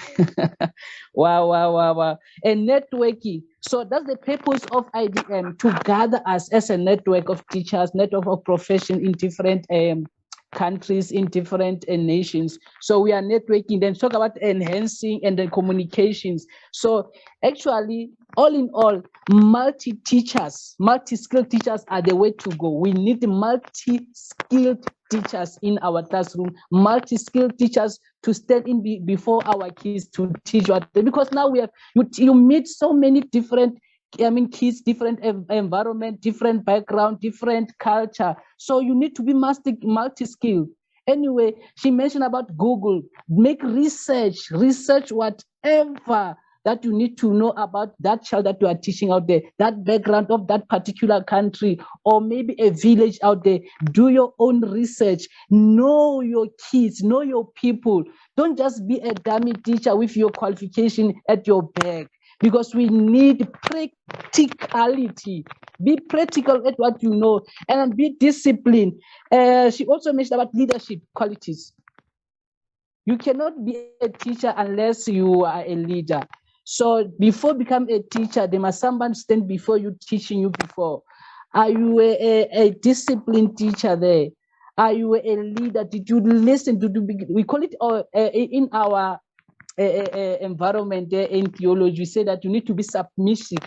Wow. And networking. So that's the purpose of IDM, to gather us as a network of teachers, network of profession in different countries, in different nations. So we are networking, then talk about enhancing and then communications. So actually, all in all, multi-teachers, multi-skilled teachers are the way to go. We need multi-skilled teachers in our classroom, multi-skilled teachers to stand in before our kids to teach what, because now we have, you meet so many different kids, different environment, different background, different culture. So you need to be multi-skilled. Anyway, she mentioned about Google. Make research whatever that you need to know about that child that you are teaching out there, that background of that particular country, or maybe a village out there. Do your own research. Know your kids, know your people. Don't just be a dummy teacher with your qualification at your back, because we need practicality. Be practical at what you know, and be disciplined. She also mentioned about leadership qualities. You cannot be a teacher unless you are a leader. So before become a teacher, there must someone stand before you, teaching you before. Are you a disciplined teacher there? Are you a leader? Did you listen? We call it in our environment there in theology, we say that you need to be submissive.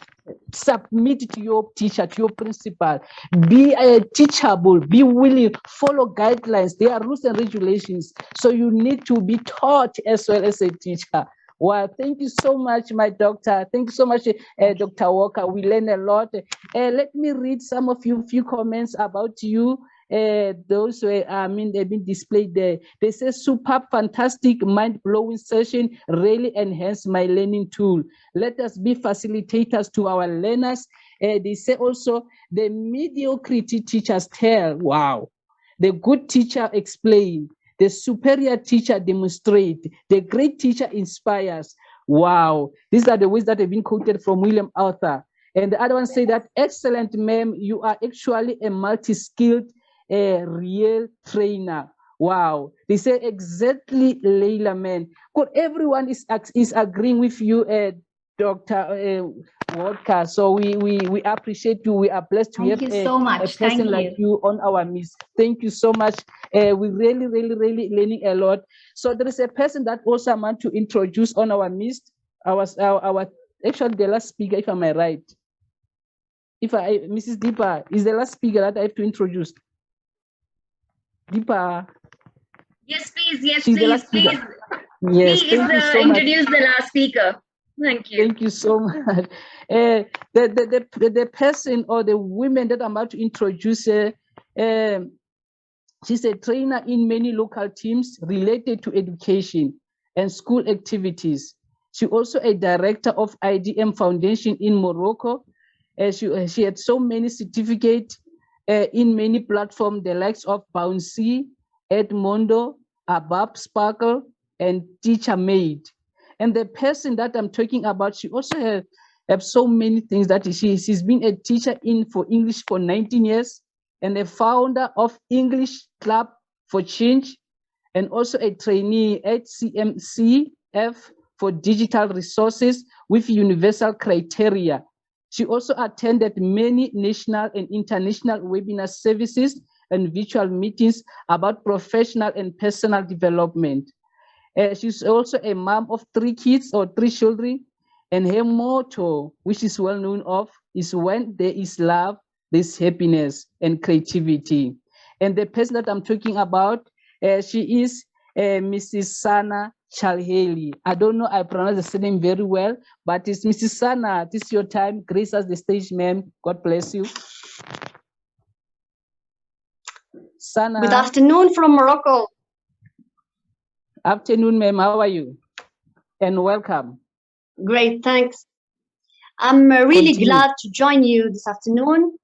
Submit to your teacher, to your principal. Be teachable, be willing, follow guidelines. There are rules and regulations. So you need to be taught as well as a teacher. Well, thank you so much, my doctor. Thank you so much, Dr. Walker. We learn a lot. Let me read some of you few comments about you. Those they've been displayed there. They say superb, fantastic, mind-blowing session, really enhanced my learning tool. Let us be facilitators to our learners. They say also the mediocrity teachers tell. Wow. The good teacher explain. The superior teacher demonstrate. The great teacher inspires. Wow. These are the words that have been quoted from William Arthur. And the other one say that, excellent, ma'am, you are actually a multi-skilled real trainer. Wow. They say exactly, Leila, man. Because everyone is agreeing with you, Dr. Wadkar. So we appreciate you. We are blessed to have a person like you on our midst. Thank you so much. We really learning a lot. So there is a person that also I want to introduce on our midst. Our actually the last speaker, if I'm right. Mrs. Deepa is the last speaker that I have to introduce. Deepa. Yes, please. Yes, She's please. Please. Yes, please introduce the last speaker. Thank you. Thank you so much. The person or the women that I'm about to introduce, she's a trainer in many local teams related to education and school activities. She's also a director of IDYM Foundation in Morocco. She had so many certificates in many platforms, the likes of Bouncy, Edmondo, Abab Sparkle, and Teacher Made. And the person that I'm talking about, she also have so many things that she's been a teacher for English for 19 years, and a founder of English Club for Change, and also a trainee at CMCF for digital resources with universal criteria. She also attended many national and international webinar services and virtual meetings about professional and personal development. She's also a mom of 3 kids or 3 children, and her motto, which is well known of, is when there is love, there's happiness and creativity. And the person that I'm talking about, she is Mrs. Sana Chalheli. I don't know, I pronounce the name very well, but it's Mrs. Sana. This is your time. Grace us the stage, ma'am. God bless you. Sana. Good afternoon from Morocco. Afternoon, ma'am. How are you? And welcome. Great, thanks. I'm really Continue. glad to join you this afternoon.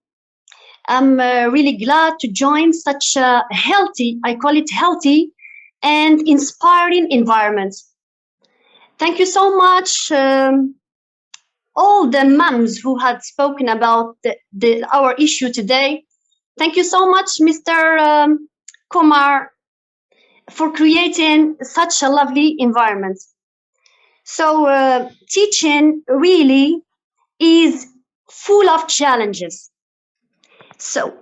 I'm really glad to join such a healthy, I call it healthy, and inspiring environment. Thank you so much, all the moms who had spoken about our issue today. Thank you so much, Mr. Kumar, for creating such a lovely environment. So teaching really is full of challenges. So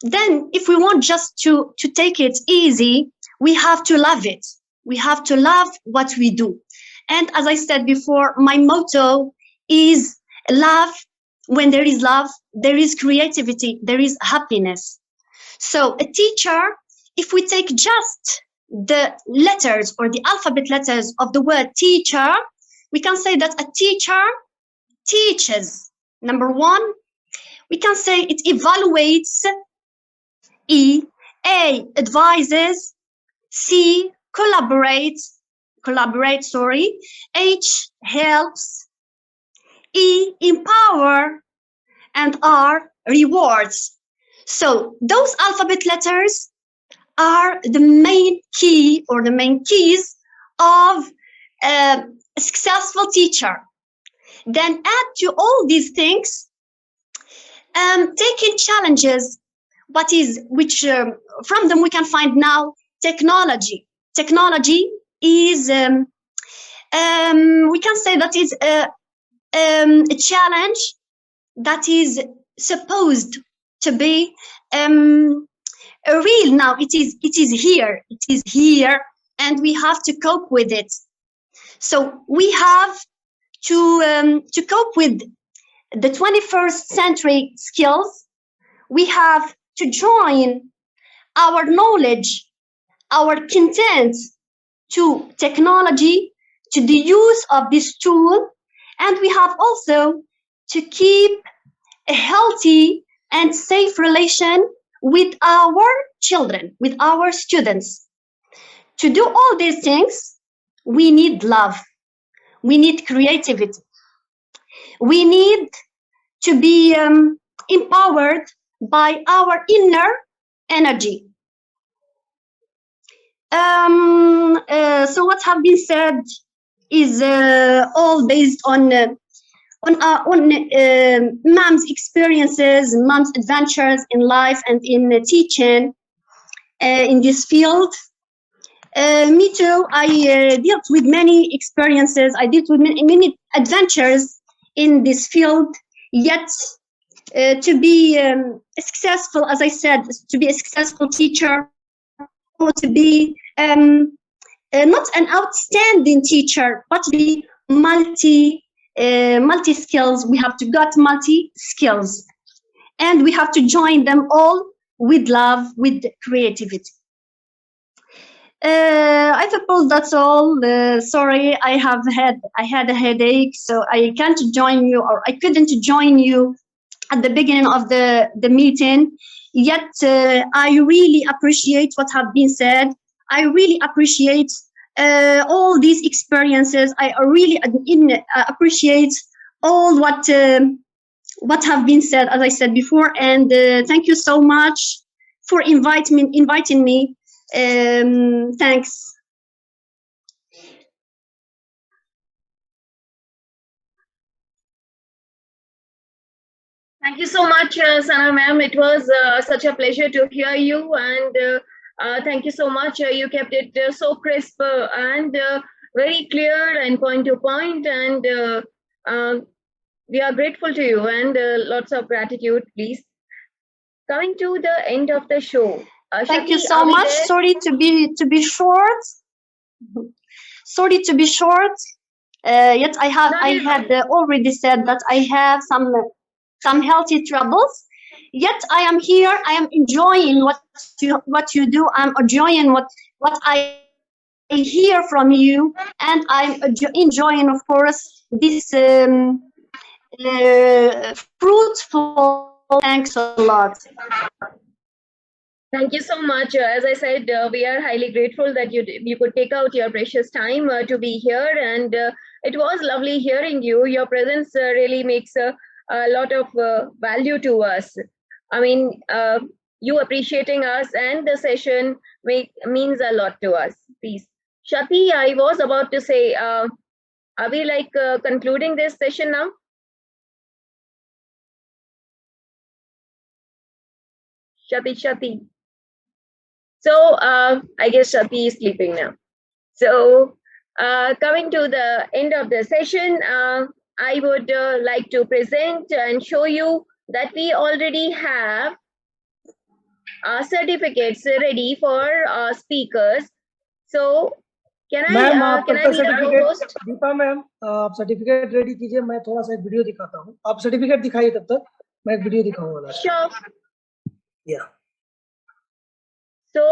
then if we want just to take it easy, we have to love it. We have to love what we do. And as I said before, my motto is love. When there is love, there is creativity, there is happiness. So a teacher, if we take just the letters or the alphabet letters of the word teacher, we can say that a teacher teaches. Number one, we can say it evaluates. E, A, advises. C, collaborates. H, helps. E, empower. And R, rewards. So those alphabet letters are the main key or the main keys of a successful teacher. Then add to all these things, taking challenges, which from them we can find now technology. Technology is, we can say that is a challenge that is supposed to be real now. It is here, and we have to cope with it. So we have to cope with the 21st century skills. We have to join our knowledge, our content to technology, to the use of this tool, and we have also to keep a healthy and safe relation with our children, with our students. To do all these things, we need love, we need creativity, we need to be empowered by our inner energy. So what have been said is all based on mom's experiences, mom's adventures in life and in teaching in this field. Me too, I dealt with many experiences, I dealt with many adventures in this field, yet to be successful, as I said, to be a successful teacher, or to be not an outstanding teacher, but to be multi-skills. We have to got multi-skills, and we have to join them all with love, with creativity. I suppose that's all. Sorry, I had a headache, so I can't join you, or I couldn't join you at the beginning of the meeting. Yet I really appreciate what have been said. I really appreciate all these experiences. I really appreciate all what have been said, as I said before. And thank you so much for inviting me. Thanks. Thank you so much, Sana ma'am. It was such a pleasure to hear you, and thank you so much. You kept it so crisp and very clear and point to point, and we are grateful to you, and lots of gratitude, please. Coming to the end of the show. Thank you so much. Sorry to be short. Sorry to be short. Yet I had already said that I have some healthy troubles. Yet I am here. I am enjoying what you do. I'm enjoying what I hear from you, and I'm enjoying, of course, this fruitful. Thanks a lot. Thank you so much. As I said, we are highly grateful that you could take out your precious time to be here, and it was lovely hearing you. Your presence really makes a lot of value to us. I mean, you appreciating us and the session means a lot to us. Please, Shati, I was about to say, are we concluding this session now? Shati. So I guess Shati is sleeping now. So coming to the end of the session, I would like to present and show you that we already have certificates ready for speakers. So can ma'am I आप be the co-host? Deepa ma'am आप certificate ready कीजिए, मैं थोड़ा सा एक video दिखाता हूँ. आप सर्टिफिकेट दिखाइए, तब तक मैं एक वीडियो दिखाऊंगा. Sure. Yeah. So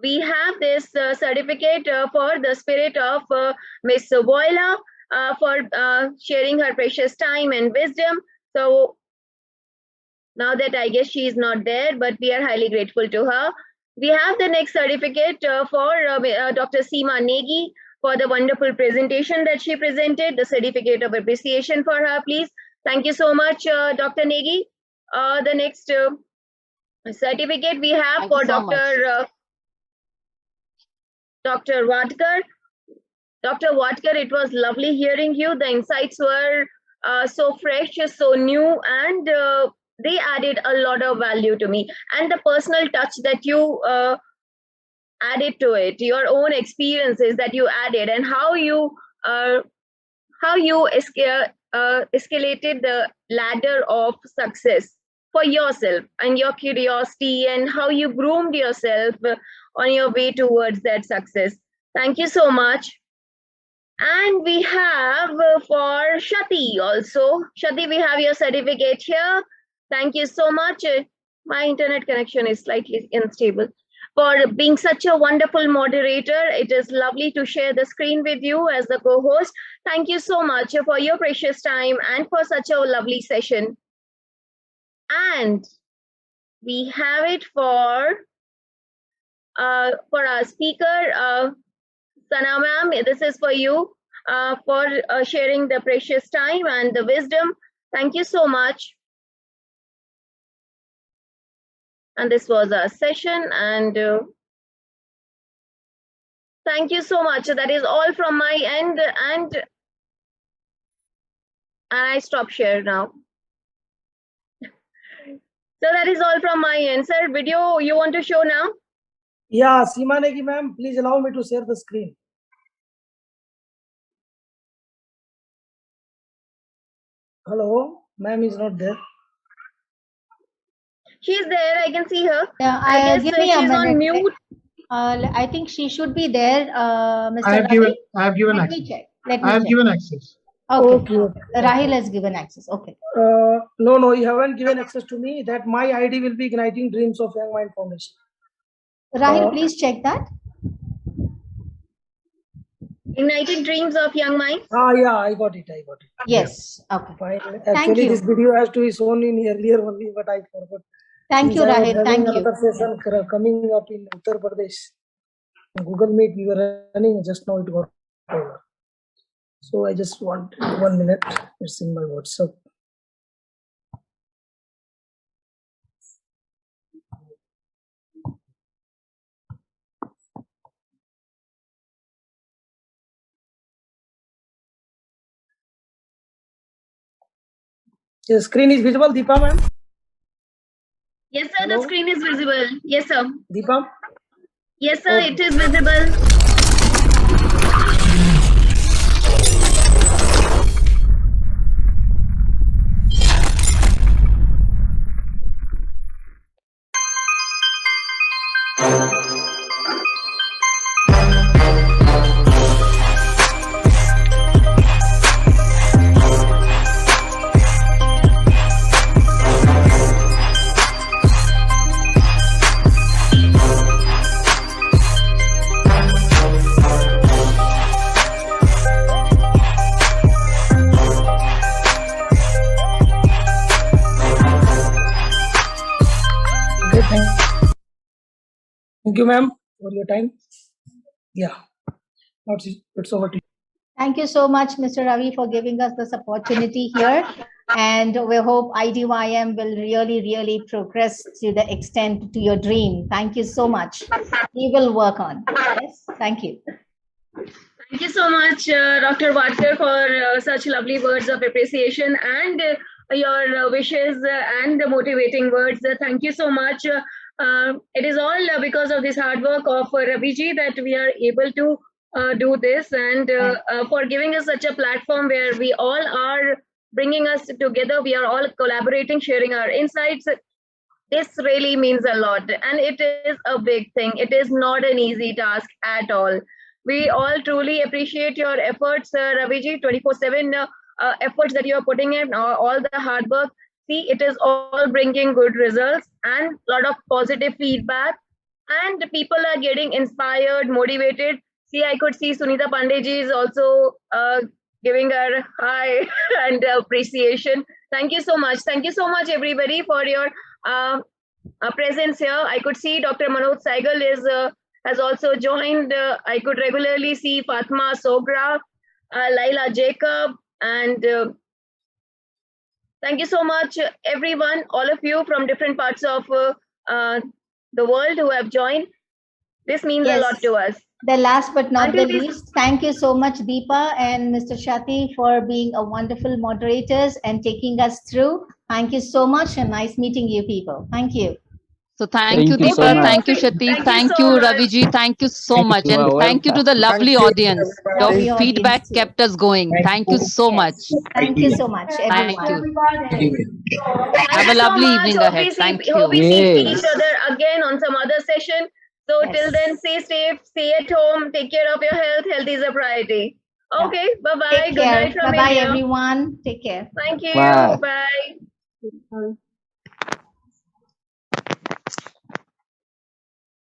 we have this certificate for the spirit of Miss Voila for sharing her precious time and wisdom. So now that I guess she is not there, but we are highly grateful to her. We have the next certificate for Dr. Seema Negi for the wonderful presentation that she presented, the certificate of appreciation for her, please. Thank you so much, Dr. Negi. The next certificate we have for Dr. Wadkar. Dr. Wadkar, it was lovely hearing you. The insights were so fresh, so new, and they added a lot of value to me. And the personal touch that you added to it, your own experiences that you added, and how you escalated the ladder of success for yourself, and your curiosity, and how you groomed yourself on your way towards that success. Thank you so much. And we have for Shati also. Shati, we have your certificate here. Thank you so much. My internet connection is slightly unstable. For being such a wonderful moderator, it is lovely to share the screen with you as the co-host. Thank you so much for your precious time and for such a lovely session. And we have it for our speaker, Sana ma'am. This is for you for sharing the precious time and the wisdom. Thank you so much. And this was our session, and thank you so much. That is all from my end, and I stop share now. So that is all from my end. Sir, video you want to show now? Yeah, Seema Negi ma'am, please allow me to share the screen. Hello, ma'am is not there. She's there. I can see her. Yeah, I guess give me she's a on minute. mute. I think she should be there, Mr. I have given Let access. me check. Let me I have check. given access. Okay. Rahil has given access. Okay. No, you haven't given access to me. That my ID will be Igniting Dreams of Young Mind Foundation. Rahil, please check that. Igniting Dreams of Young Minds. Yeah, I got it. Yes. Okay. Fine. Thank Actually, you. this video has to be shown in earlier only, but I forgot. Thank you, Since I was Rahil. having Thank you. another session coming up in Uttar Pradesh. Google Meet we were running, just now it got over. So I just want 1 minute. It's in my WhatsApp. The screen is visible, Deepa ma'am? Yes, sir. Hello? The screen is visible. Yes, sir. Deepa? Yes, sir. Okay. It is visible. Thank you, ma'am, for your time. Yeah, now it's over to you. Thank you so much, Mr. Ravi, for giving us this opportunity here. And we hope IDYM will really progress to the extent to your dream. Thank you so much. We will work on. Yes, thank you. Thank you so much, Dr. Wadkar, for such lovely words of appreciation and your wishes and the motivating words. Thank you so much. It is all because of this hard work of Raviji that we are able to do this, and for giving us such a platform where we all are bringing us together. We are all collaborating, sharing our insights. This really means a lot, and it is a big thing. It is not an easy task at all. We all truly appreciate your efforts, Raviji, 24/7 efforts that you are putting in, all the hard work. See, it is all bringing good results and a lot of positive feedback, and people are getting inspired, motivated. See, I could see Sunita Pandeyji is also giving her hi and appreciation. Thank you so much. Thank you so much, everybody, for your presence here. I could see Dr. Manoj Saigal has also joined. I could regularly see Fatma Sogra, Laila Jacob, and thank you so much, everyone, all of you from different parts of the world who have joined. This means a lot to us. The last but not the least, thank you so much, Deepa and Mr. Shati, for being a wonderful moderators and taking us through. Thank you so much, and nice meeting you people. Thank you. So thank you, Thank you so Deepa. much. Thank you, Shati. Thank you, Raviji. Thank you so much. You And are thank you to the lovely audience. Your Lovely audience feedback too. kept us going. Thank you so much. Thank you so much, Thank everyone. you. Have a Thank you so lovely much. evening Hope ahead. we see, Thank hope we you. see each Yes. other again on some other session. So till then, stay safe, stay at home, take care of your health. Health is a priority. Okay, bye-bye. Take Good care. night from Bye-bye, India. everyone. Take care. Thank you. Bye. Bye.